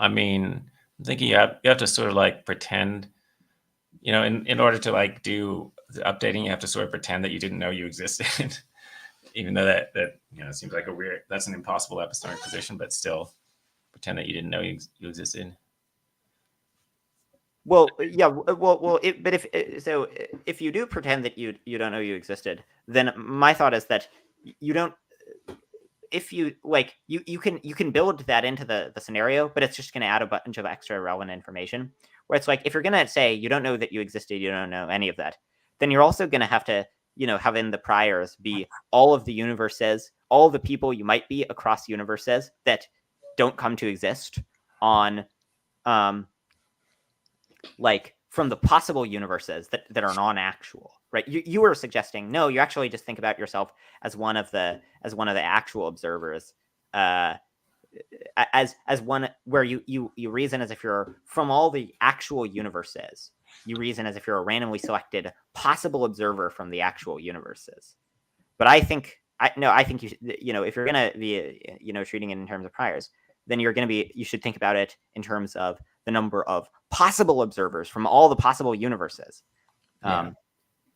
mean, I'm thinking you have to sort of like pretend, in order to like do the updating, you have to sort of pretend that you didn't know you existed, even though that it seems like that's an impossible epistemic position, but still pretend that you didn't know you existed. Well, yeah, but if you do pretend that you don't know you existed, then my thought is that you don't. If you like, you can build that into the scenario, but it's just going to add a bunch of extra relevant information. Where it's like, if you're going to say you don't know that you existed, you don't know any of that, then you're also going to have to have in the priors be all of the universes, all the people you might be across universes that don't come to exist on like from the possible universes that are non-actual, right? You were suggesting no, you actually just think about yourself as one of the actual observers, as one where you reason as if you're from all the actual universes. You reason as if you're a randomly selected possible observer from the actual universes. But I think you should, if you're gonna be treating it in terms of priors, then you should think about it in terms of the number of possible observers from all the possible universes. Yeah.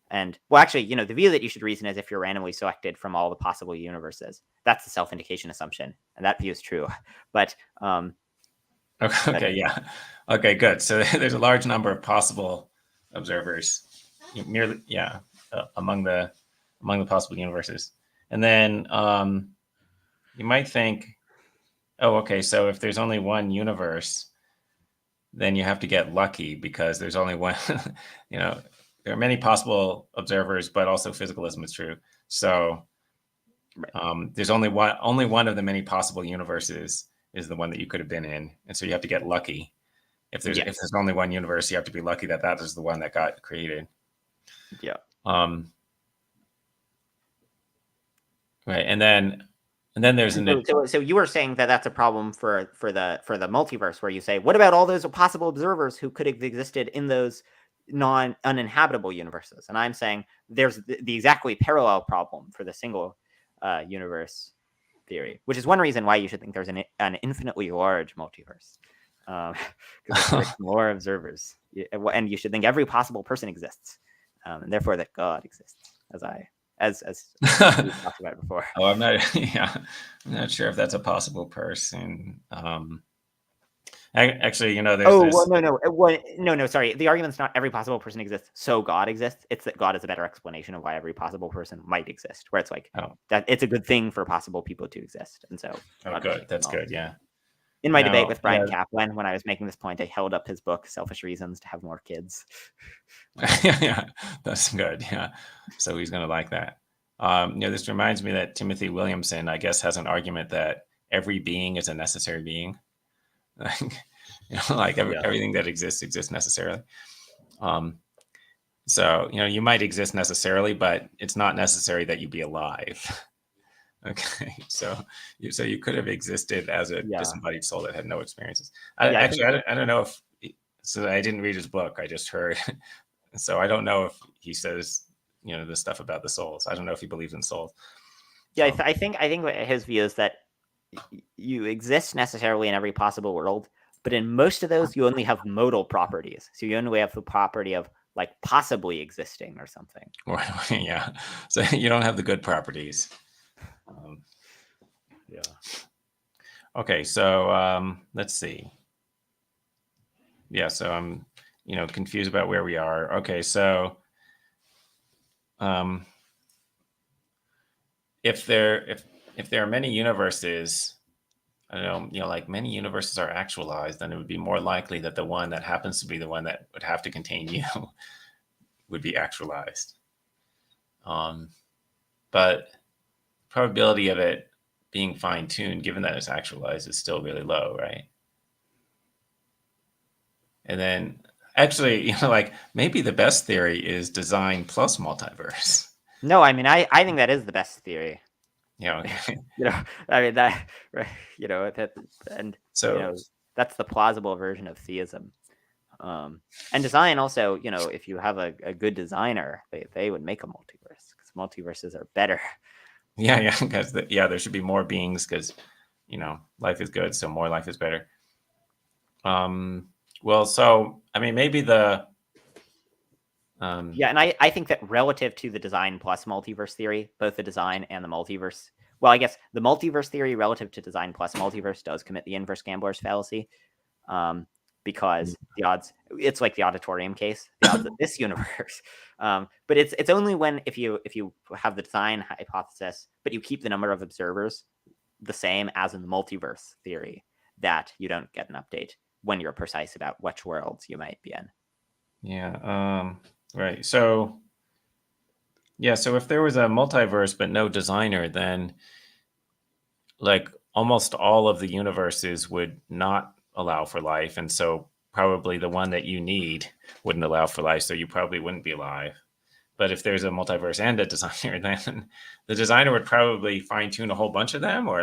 And well, actually, the view that you should reason is if you're randomly selected from all the possible universes. That's the self-indication assumption, and that view is true. But Okay, yeah. Okay, good. So there's a large number of possible observers, merely, yeah, among the possible universes. And then you might think, oh, okay, so if there's only one universe, then you have to get lucky because there's only one. There are many possible observers, but also physicalism is true. So there's only one of the many possible universes is the one that you could have been in, and so you have to get lucky. If there's only one universe, you have to be lucky that is the one that got created. Yeah. Right, and then there's so you were saying that that's a problem for the multiverse, where you say, what about all those possible observers who could have existed in those uninhabitable universes? And I'm saying there's the exactly parallel problem for the single universe theory, which is one reason why you should think there's an infinitely large multiverse, because there's more observers, and you should think every possible person exists, and therefore that God exists, as we talked about before. Oh, I'm not sure if that's a possible person. Actually, no, sorry. The argument's not every possible person exists, so God exists. It's that God is a better explanation of why every possible person might exist, where it's like that it's a good thing for possible people to exist. And so good. That's good, yeah. In my debate with Brian Kaplan, when I was making this point, I held up his book, Selfish Reasons to Have More Kids. Yeah, that's good, yeah. So he's going to like that. This reminds me that Timothy Williamson, I guess, has an argument that every being is a necessary being. Everything that exists necessarily. So, you might exist necessarily, but it's not necessary that you be alive. Okay, so you could have existed as a disembodied soul that had no experiences. I don't know if. So I didn't read his book. I just heard. So I don't know if he says the stuff about the souls. I don't know if he believes in souls. Yeah, I think his view is that you exist necessarily in every possible world, but in most of those you only have modal properties. So you only have the property of like possibly existing or something. Yeah. So you don't have the good properties. Yeah. Okay, so let's see. Yeah, so I'm confused about where we are. Okay, so if there are many universes, I don't know, like many universes are actualized, then it would be more likely that the one that happens to be the one that would have to contain you would be actualized. But probability of it being fine-tuned, given that it's actualized, is still really low, right? And then actually, maybe the best theory is design plus multiverse. No, I mean, I think that is the best theory. Yeah. Okay. I mean that, and so that's the plausible version of theism. And design also, if you have a good designer, they would make a multiverse, because multiverses are better. Yeah, because there should be more beings, because life is good, so more life is better. Well, so I mean, maybe the and I think that relative to the design plus multiverse theory, both the design and the multiverse. Well, I guess the multiverse theory relative to design plus multiverse does commit the inverse gambler's fallacy, because the odds, it's like the auditorium case, the odds of this universe. But it's only when if you have the design hypothesis, but you keep the number of observers the same as in the multiverse theory, that you don't get an update when you're precise about which worlds you might be in. Yeah. Right. So. Yeah. So if there was a multiverse but no designer, then like almost all of the universes would not allow for life, and so probably the one that you need wouldn't allow for life, so you probably wouldn't be alive. But if there's a multiverse and a designer, then the designer would probably fine-tune a whole bunch of them, or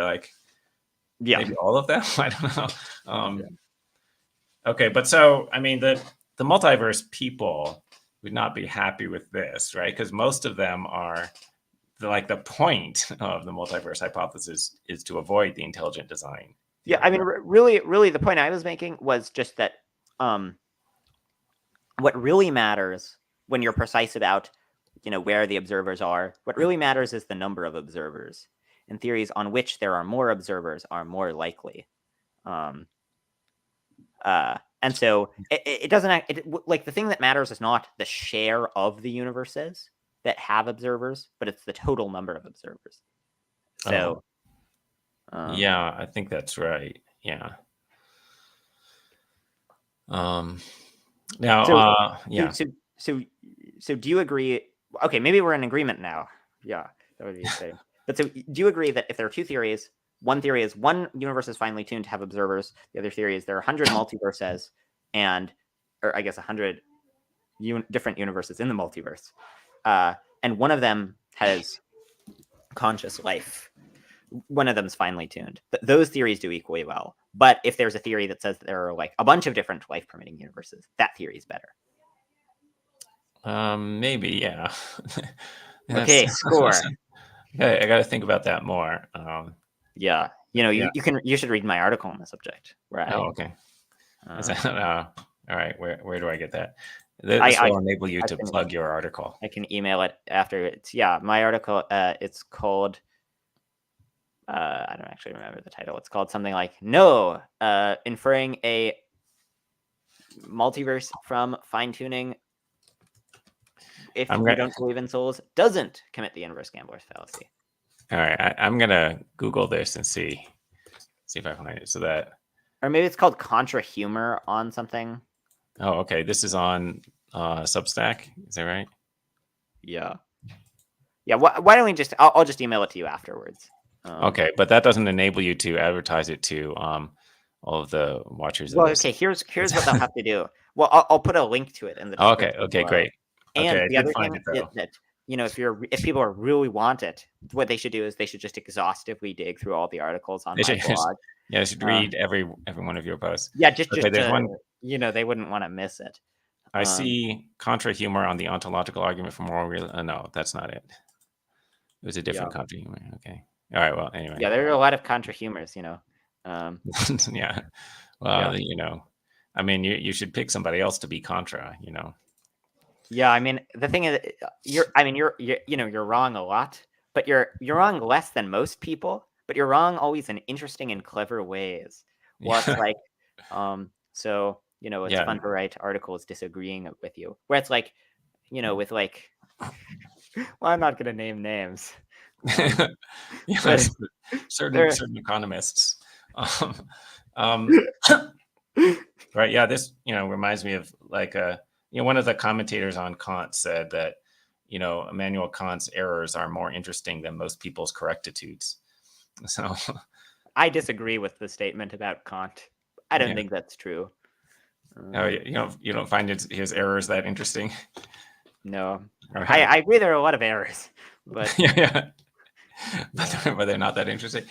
maybe all of them. I don't know. Okay, but so I mean the multiverse people would not be happy with this, right? Because most of them are the point of the multiverse hypothesis is to avoid the intelligent design Yeah, theory. I mean, really, the point I was making was just that what really matters when you're precise about, where the observers are, what really matters is the number of observers. And theories on which there are more observers are more likely. And so it doesn't like the thing that matters is not the share of the universes that have observers, but it's the total number of observers. So, yeah, I think that's right. Yeah. Now, yeah. So do you agree? Okay, maybe we're in agreement now. Yeah, that would be exciting. But so, do you agree that if there are two theories, one theory is one universe is finely tuned to have observers. The other theory is there are 100 multiverses, or I guess 100 different universes in the multiverse, and one of them has conscious life. One of them's finely tuned. Those theories do equally well. But if there's a theory that says that there are like a bunch of different life permitting universes, that theory is better. Maybe, yeah. Okay, score. I got to think about that more. Yeah, you should read my article on the subject. Okay. All right. Where do I get that? This will enable you to plug your article. I can email it after. My article. It's called. I don't actually remember the title. It's called something like "No, inferring a multiverse from fine tuning. If you don't believe in souls, doesn't commit the inverse gambler's fallacy." All right, I'm gonna Google this and see if I find it. So that, or maybe it's called Contra Huemer on something. Oh, okay. This is on Substack. Is that right? Yeah. Why don't we just? I'll just email it to you afterwards. Okay, but that doesn't enable you to advertise it to all of the watchers. Well, okay. Here's what they'll have to do. Well, I'll put a link to it in the description. Okay, great. And the other thing is that if people really want it, what they should do is they should just exhaustively dig through all the articles on my blog. Yeah, they should read every one of your posts. Yeah, just one. They wouldn't want to miss it. I see Contra Huemer on the ontological argument for moral realism. No, that's not it. It was a different Contra Huemer. Okay. All right. Well, anyway. Yeah, there are a lot of Contra Huemers. Yeah. Well, I mean, you should pick somebody else to be Contra. Yeah, I mean, the thing is, you're wrong a lot, but you're wrong less than most people. But you're wrong always in interesting and clever ways. Well, it's like, so it's fun to write articles disagreeing with you. Where it's like, with like, well, I'm not going to name names. Certain economists. Right. Yeah. This reminds me of like one of the commentators on Kant said that Immanuel Kant's errors are more interesting than most people's correctitudes. So I disagree with the statement about Kant. I don't think that's true. You don't find his errors that interesting? No. Okay. I agree there are a lot of errors, but but they're not that interesting.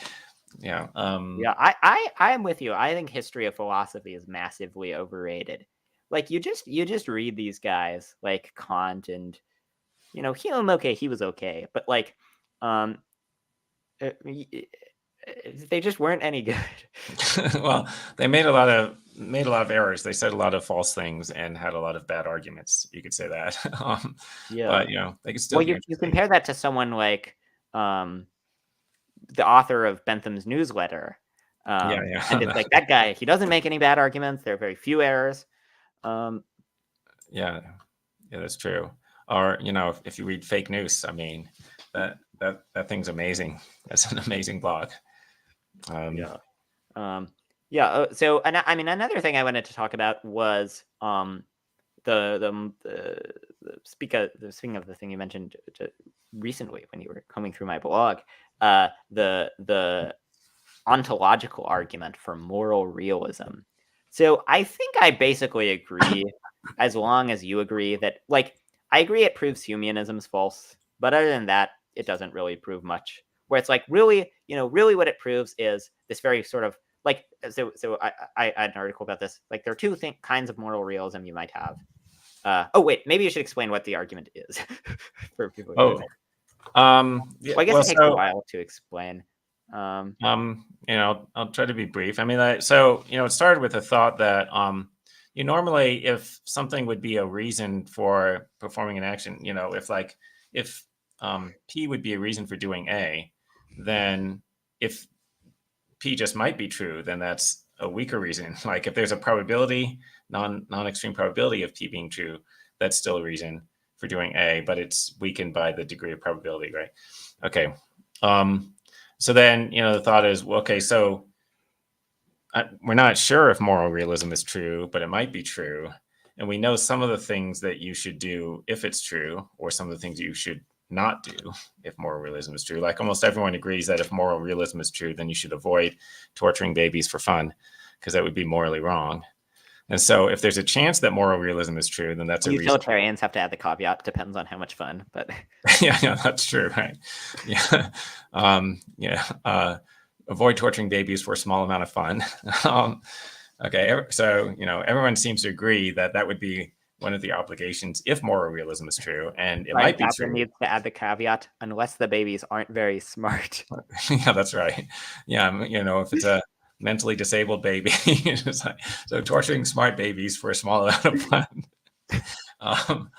Yeah. I am with you. I think history of philosophy is massively overrated. Like you just read these guys like Kant and he was okay, but like they just weren't any good. Well, they made a lot of errors. They said a lot of false things and had a lot of bad arguments. You could say that. But they could still. Well, you compare that to someone like the author of Bentham's newsletter. And it's like that guy. He doesn't make any bad arguments. There are very few errors. Yeah, that's true. Or if you read Fake News, I mean that thing's amazing. That's an amazing blog. So, and I mean, another thing I wanted to talk about was speaking of the thing you mentioned recently when you were coming through my blog, the ontological argument for moral realism. So I think I basically agree, as long as you agree that, like, I agree it proves humanism's false, but other than that, it doesn't really prove much. Where it's like really what it proves is this very sort of like, so I had an article about this. Like, there are two kinds of moral realism you might have. Maybe you should explain what the argument is for people. Yeah, Well, I guess well, it takes a so while to explain. Um, I'll try to be brief. I mean, so it started with a thought that you normally, if something would be a reason for performing an action, if P would be a reason for doing A, then if P just might be true, then that's a weaker reason. Like if there's a probability, non-extreme probability of P being true, that's still a reason for doing A, but it's weakened by the degree of probability, right? Okay. So then, the thought is, well, okay, so we're not sure if moral realism is true, but it might be true. And we know some of the things that you should do if it's true, or some of the things you should not do if moral realism is true. Like almost everyone agrees that if moral realism is true, then you should avoid torturing babies for fun, because that would be morally wrong. And so if there's a chance that moral realism is true, then that's a reason. Utilitarians have to add the caveat, depends on how much fun, but Yeah, that's true, right? Yeah. Avoid torturing babies for a small amount of fun. Okay, so everyone seems to agree that that would be one of the obligations if moral realism is true, and it might be Captain true. needs to add the caveat, unless the babies aren't very smart. Yeah, that's right. Yeah, if it's a mentally disabled baby, so torturing smart babies for a small amount of fun. Um,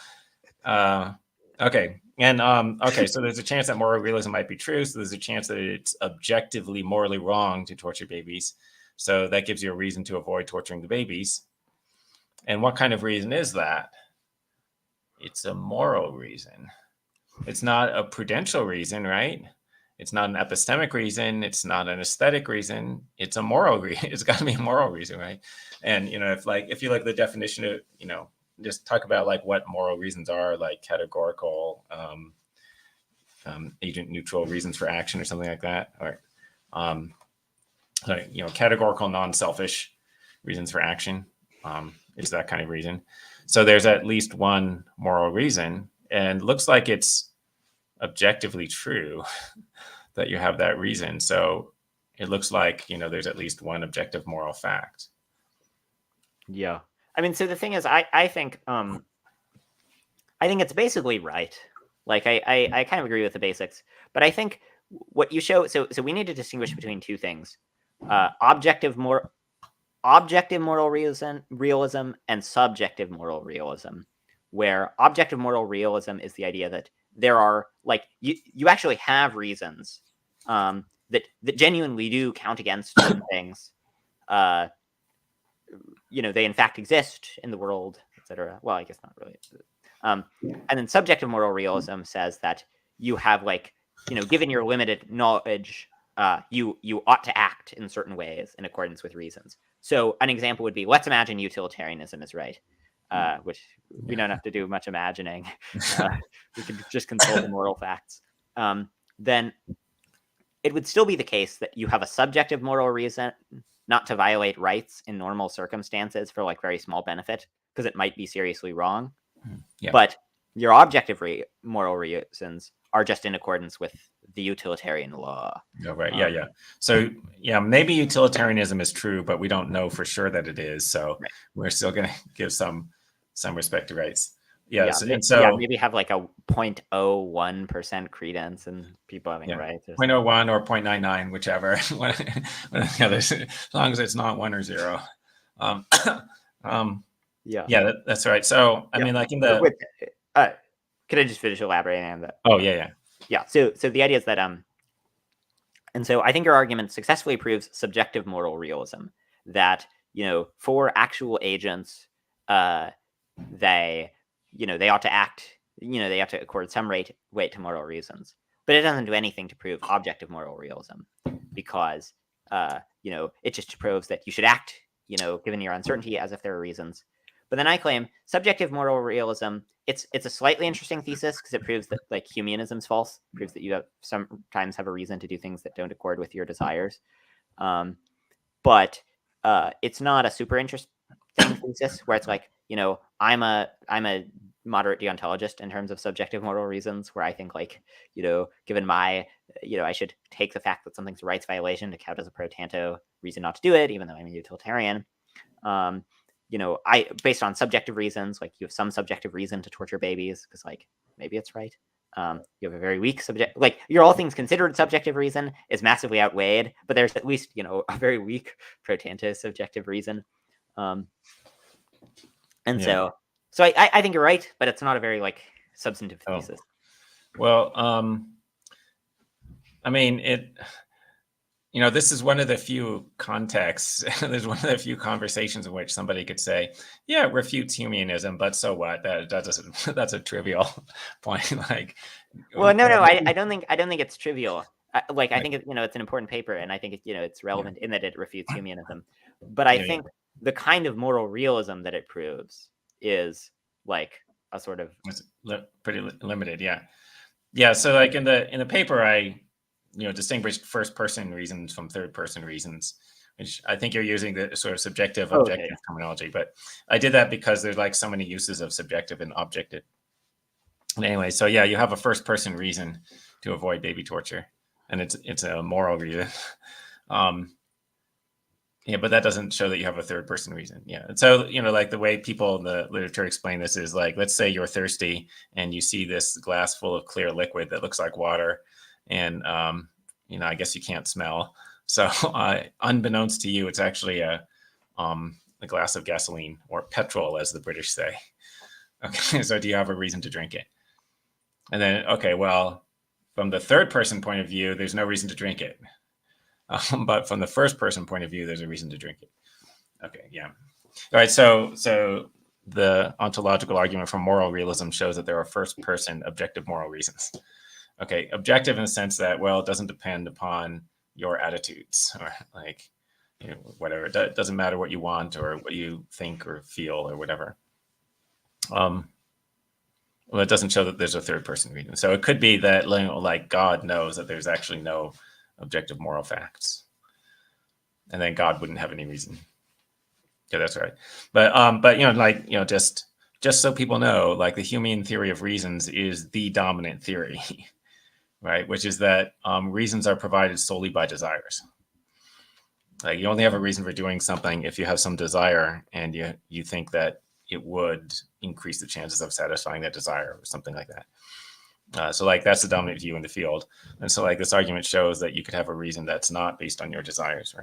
okay, and okay, so there's a chance that moral realism might be true. So there's a chance that it's objectively morally wrong to torture babies. So that gives you a reason to avoid torturing the babies. And what kind of reason is that? It's a moral reason. It's not a prudential reason, right? It's not an epistemic reason. It's not an aesthetic reason. It's a moral reason. It's got to be a moral reason, right? And if you look at the definition of just talk about like what moral reasons are, like categorical, agent neutral reasons for action, or something like that, or categorical non-selfish reasons for action is that kind of reason. So there's at least one moral reason, and looks like it's objectively true that you have that reason. So it looks like there's at least one objective moral fact. Yeah, I mean, so the thing is, I think it's basically right. Like I kind of agree with the basics, but I think what you show, so we need to distinguish between two things: objective moral realism and subjective moral realism, where objective moral realism is the idea that there are, like, you actually have reasons that genuinely do count against certain things. They in fact exist in the world, etc. Well, I guess not really. And then subjective moral realism says that you have, like, given your limited knowledge, you ought to act in certain ways in accordance with reasons. So an example would be, let's imagine utilitarianism is right, which we don't have to do much imagining. We could just consult the moral facts. Then it would still be the case that you have a subjective moral reason not to violate rights in normal circumstances for, like, very small benefit, because it might be seriously wrong. Yeah. But your objective moral reasons are just in accordance with the utilitarian law. Oh, right. Yeah. So maybe utilitarianism is true, but we don't know for sure that it is. So right. We're still going to give some respect to rights. Yeah. Maybe have like a 0.01% credence and people having rights. 0.01 or 0.99, whichever. As long as it's not 1 or 0. Yeah, that's right. So I mean, like in the. Could I just finish elaborating on that? Oh yeah. So the idea is that and so I think your argument successfully proves subjective moral realism, that for actual agents, they ought to act, they have to accord some weight to moral reasons, but it doesn't do anything to prove objective moral realism, because it just proves that you should act, given your uncertainty, as if there are reasons. But then I claim subjective moral realism, it's a slightly interesting thesis, because it proves that, like, humanism's false. It proves that you sometimes have a reason to do things that don't accord with your desires. But it's not a super interesting thesis, where it's like, I'm a moderate deontologist in terms of subjective moral reasons, where I think, like, given my, I should take the fact that something's a rights violation to count as a pro tanto reason not to do it, even though I'm a utilitarian. I, based on subjective reasons, like, you have some subjective reason to torture babies because, like, maybe it's right. You have a very weak like your all things considered subjective reason is massively outweighed, but there's at least a very weak pro tanto subjective reason. And Yeah. so I think you're right, but it's not a very like substantive Oh. thesis. Well, I mean, this is one of the few contexts, there's one of the few conversations in which somebody could say, yeah, it refutes humanism, but so what? That doesn't, that's a trivial point. Like, Well, no, I don't think it's trivial. I think it's an important paper, and I think it's relevant in that it refutes humanism. But I think the kind of moral realism that it proves is like a sort of it's pretty limited. Yeah. So like in the paper, I distinguished first person reasons from third person reasons, which I think you're using the sort of subjective objective terminology, but I did that because there's like so many uses of subjective and objective. And anyway, so yeah, you have a first person reason to avoid baby torture, and it's a moral reason. Yeah, but that doesn't show that you have a third person reason. Yeah. And so, like the way people in the literature explain this is like, let's say you're thirsty and you see this glass full of clear liquid that looks like water. And, I guess you can't smell. So unbeknownst to you, it's actually a glass of gasoline, or petrol, as the British say. Okay. So do you have a reason to drink it? And then, okay, well, from the third person point of view, there's no reason to drink it. But from the first person point of view, there's a reason to drink it. Okay, yeah. All right, so the ontological argument from moral realism shows that there are first person objective moral reasons. Okay, objective in the sense that, well, it doesn't depend upon your attitudes, or like, whatever. It doesn't matter what you want or what you think or feel or whatever. Well, it doesn't show that there's a third person reason. So it could be that like God knows that there's actually no objective moral facts, and then God wouldn't have any reason. Yeah, that's right. But just so people know, like the Humean theory of reasons is the dominant theory, right? Which is that reasons are provided solely by desires. Like you only have a reason for doing something if you have some desire, and you think that it would increase the chances of satisfying that desire, or something like that. So like that's the dominant view in the field. And so like this argument shows that you could have a reason that's not based on your desires,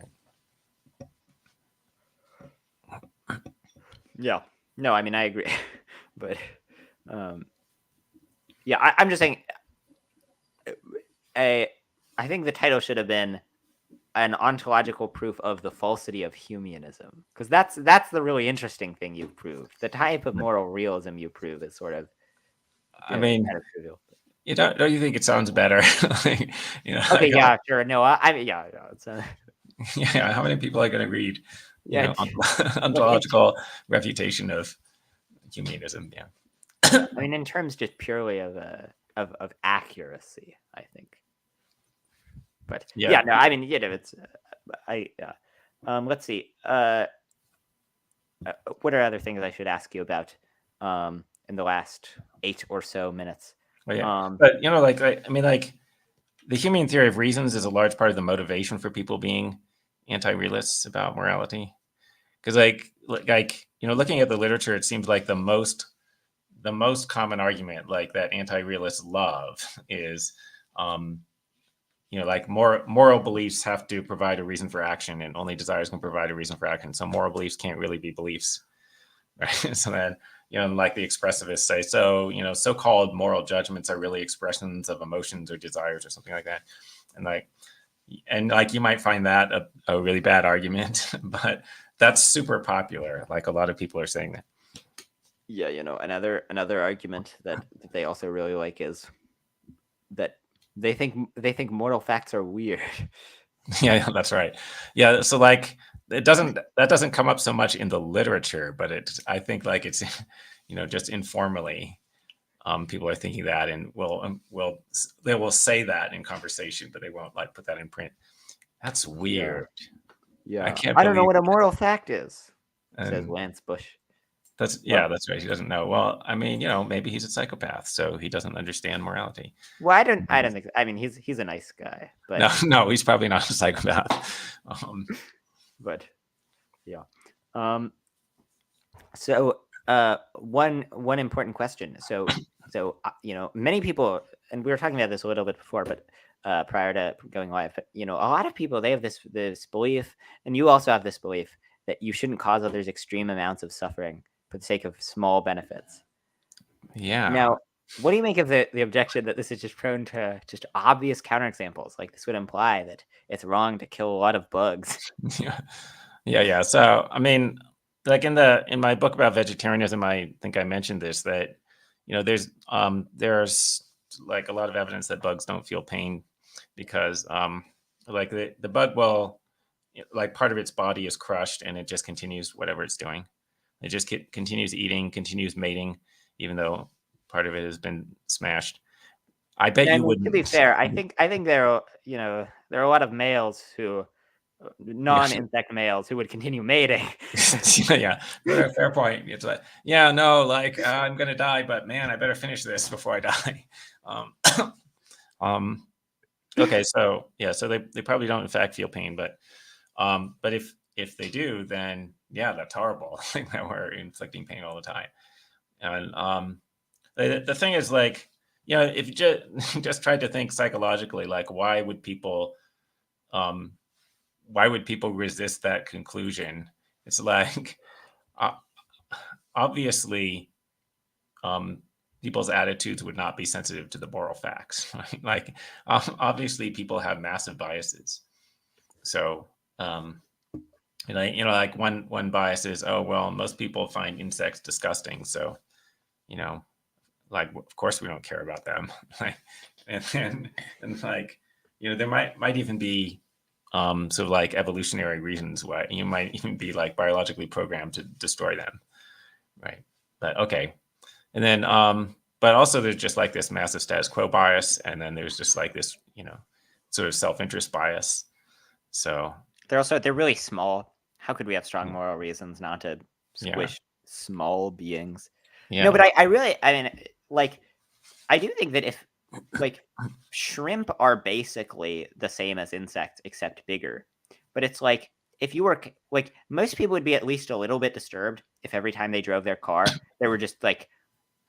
right? Yeah. No, I mean, I agree. But yeah, I'm just saying I think the title should have been an ontological proof of the falsity of humanism, because that's the really interesting thing you've proved. The type of moral realism you prove is sort of I mean, kind of trivial. Don't you think it sounds better? Okay, yeah, sure. No, I mean, yeah, it's yeah. How many people are going to read? Yeah, Ontological refutation of humanism. Yeah. I mean, in terms just purely of accuracy, I think. But yeah, no, I mean, it's let's see. What are other things I should ask you about in the last 8 or so minutes? Well, yeah. But I mean, like the Humean theory of reasons is a large part of the motivation for people being anti-realists about morality. Because looking at the literature, it seems like the most common argument like that anti-realists love is like moral beliefs have to provide a reason for action, and only desires can provide a reason for action. So moral beliefs can't really be beliefs, right? So then, like the expressivists say, so so-called moral judgments are really expressions of emotions or desires or something like that. And you might find that a really bad argument, but that's super popular. Like a lot of people are saying that. Yeah, another argument that they also really like is that they think moral facts are weird. Yeah, that's right. Yeah, so like that doesn't come up so much in the literature, but I think like it's just informally people are thinking that, and they will say that in conversation, but they won't like put that in print. That's weird. Yeah. I don't know what a moral fact is, says Lance Bush. That's right. He doesn't know. Well, I mean, maybe he's a psychopath, so he doesn't understand morality. Well, I don't think. I mean, he's a nice guy, but no, he's probably not a psychopath. But yeah. So one important question. So many people and we were talking about this a little bit before, but prior to going live, but, a lot of people, they have this belief, and you also have this belief that you shouldn't cause others extreme amounts of suffering for the sake of small benefits. Yeah. Now, what do you make of the objection that this is just prone to just obvious counterexamples? Like, this would imply that it's wrong to kill a lot of bugs. Yeah. So, I mean, like in my book about vegetarianism, I think I mentioned this, that there's like a lot of evidence that bugs don't feel pain because like the bug will, like, part of its body is crushed and it just continues whatever it's doing. It just continues eating, continues mating, even though part of it has been smashed. I bet I you mean, to be wouldn't. fair, I think there are there are a lot of males who Yeah. non-insect males who would continue mating. Yeah, fair point. It's like, yeah, no, like, I'm gonna die, but man, I better finish this before I die. Um, okay, so yeah, so they probably don't in fact feel pain, but if they do, then yeah, that's horrible. Like, that we're inflicting pain all the time. And the thing is, like, if you just tried to think psychologically, like, um why would people resist that conclusion? It's like, uh, obviously, people's attitudes would not be sensitive to the moral facts, right? Like, obviously, people have massive biases. So, like, one bias is, oh well, most people find insects disgusting, so, you know, like, of course we don't care about them. Like, and like, there might even be sort of like evolutionary reasons why you might even be like biologically programmed to destroy them, right? But okay. And then but also there's just like this massive status quo bias, and then there's just like this, sort of self-interest bias. So They're really small. How could we have strong moral reasons not to yeah. squish small beings? Yeah. No, but I really, I mean, like, I do think that if, like, shrimp are basically the same as insects except bigger, but it's like, if you were like, most people would be at least a little bit disturbed if every time they drove their car there were just like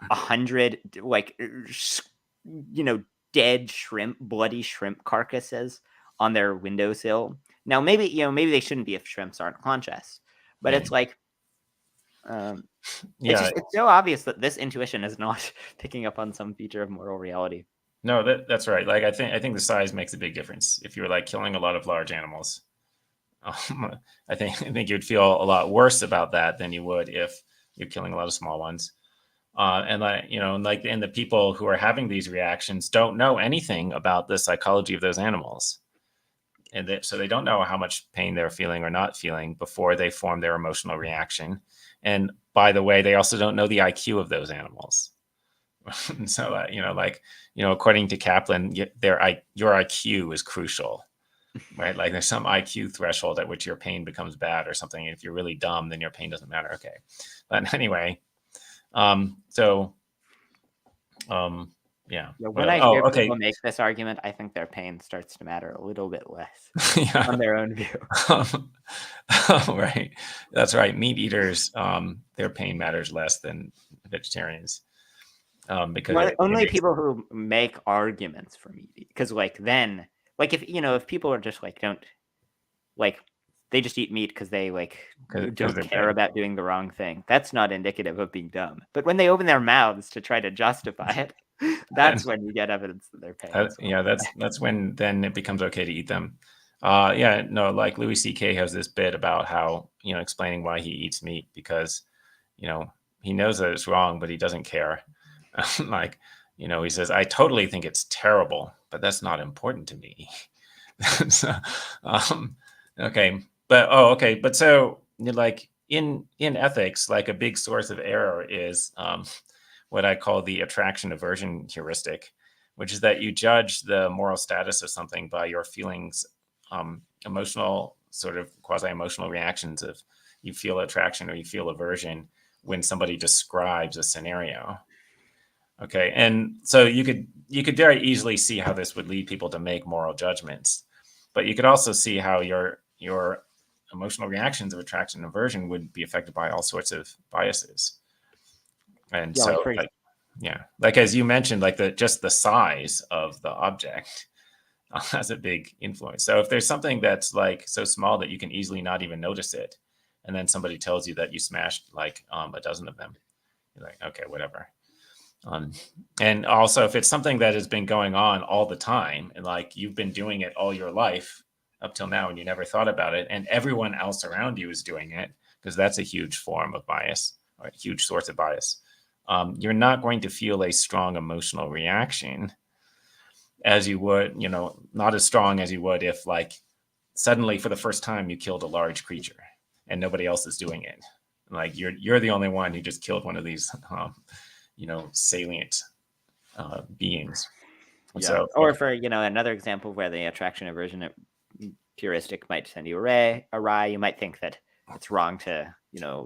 100 like dead shrimp, bloody shrimp carcasses on their windowsill. Now maybe they shouldn't be if shrimps aren't conscious, but Yeah. it's like Yeah. it's so obvious that this intuition is not picking up on some feature of moral reality. No, that's right. Like, I think the size makes a big difference. If you're like killing a lot of large animals, I think you'd feel a lot worse about that than you would if you're killing a lot of small ones. And like, and the people who are having these reactions don't know anything about the psychology of those animals, and so they don't know how much pain they're feeling or not feeling before they form their emotional reaction. And by the way, they also don't know the IQ of those animals. So according to Kaplan, your IQ is crucial, right? Like, there's some IQ threshold at which your pain becomes bad or something. If you're really dumb, then your pain doesn't matter. Okay, but anyway, yeah. When I hear Okay. people make this argument, I think their pain starts to matter a little bit less Yeah. on their own view. Right. That's right. Meat eaters, their pain matters less than vegetarians. Because Only people who make arguments for meat, because then if people are just don't they just eat meat because they don't care about doing the wrong thing, that's not indicative of being dumb. But when they open their mouths to try to justify it, that's when you get evidence that they're paying. That's when then it becomes okay to eat them. Like, Louis C.K. has this bit about how, explaining why he eats meat, because he knows that it's wrong, but he doesn't care. Like, he says, I totally think it's terrible, but that's not important to me. So, okay. But so, like, in ethics, like, a big source of error is what I call the attraction aversion heuristic, which is that you judge the moral status of something by your feelings, emotional, sort of quasi-emotional reactions of you feel attraction or you feel aversion when somebody describes a scenario. Okay, and so you could very easily see how this would lead people to make moral judgments, but you could also see how your emotional reactions of attraction and aversion would be affected by all sorts of biases. And so, Yeah, like as you mentioned, like just the size of the object has a big influence. So if there's something that's like so small that you can easily not even notice it, and then somebody tells you that you smashed like a dozen of them, you're like, okay, whatever. And also, if it's something that has been going on all the time, and like you've been doing it all your life up till now, and you never thought about it, and everyone else around you is doing it, because that's a huge form of bias or a huge source of bias. You're not going to feel a strong emotional reaction as you would, not as strong as you would if, like, suddenly for the first time you killed a large creature and nobody else is doing it. Like you're the only one who just killed one of these, salient beings. Yeah. So Or for, another example where the attraction aversion heuristic might send you awry. You might think that it's wrong to,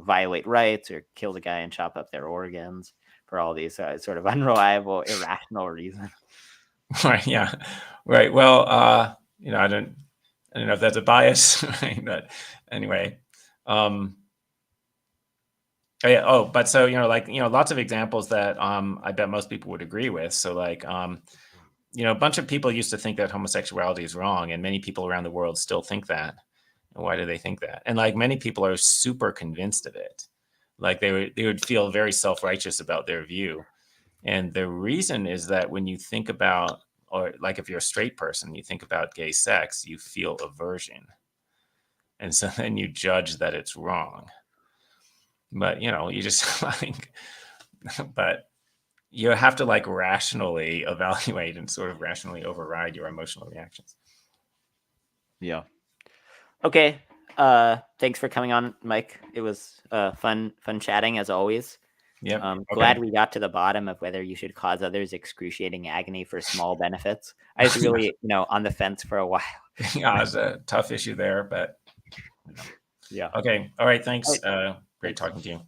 violate rights or kill the guy and chop up their organs for all these sort of unreliable, irrational reasons. right, yeah, right. Well, I don't know if that's a bias, right? But anyway, but so lots of examples that I bet most people would agree with. So like a bunch of people used to think that homosexuality is wrong, and many people around the world still think that. And why do they think that? And like many people are super convinced of it. Like they would feel very self-righteous about their view. And the reason is that when you think about, or like if you're a straight person, you think about gay sex, you feel aversion. And so then you judge that it's wrong. But you just like, but you have to like rationally evaluate and sort of rationally override your emotional reactions. Yeah. Okay. Thanks for coming on, Mike. It was fun chatting as always. Yep. Okay. Glad we got to the bottom of whether you should cause others excruciating agony for small benefits. I was really, on the fence for a while. Yeah, it's a tough issue there, but Yeah. okay. All right. Thanks. All right. Great talking to you.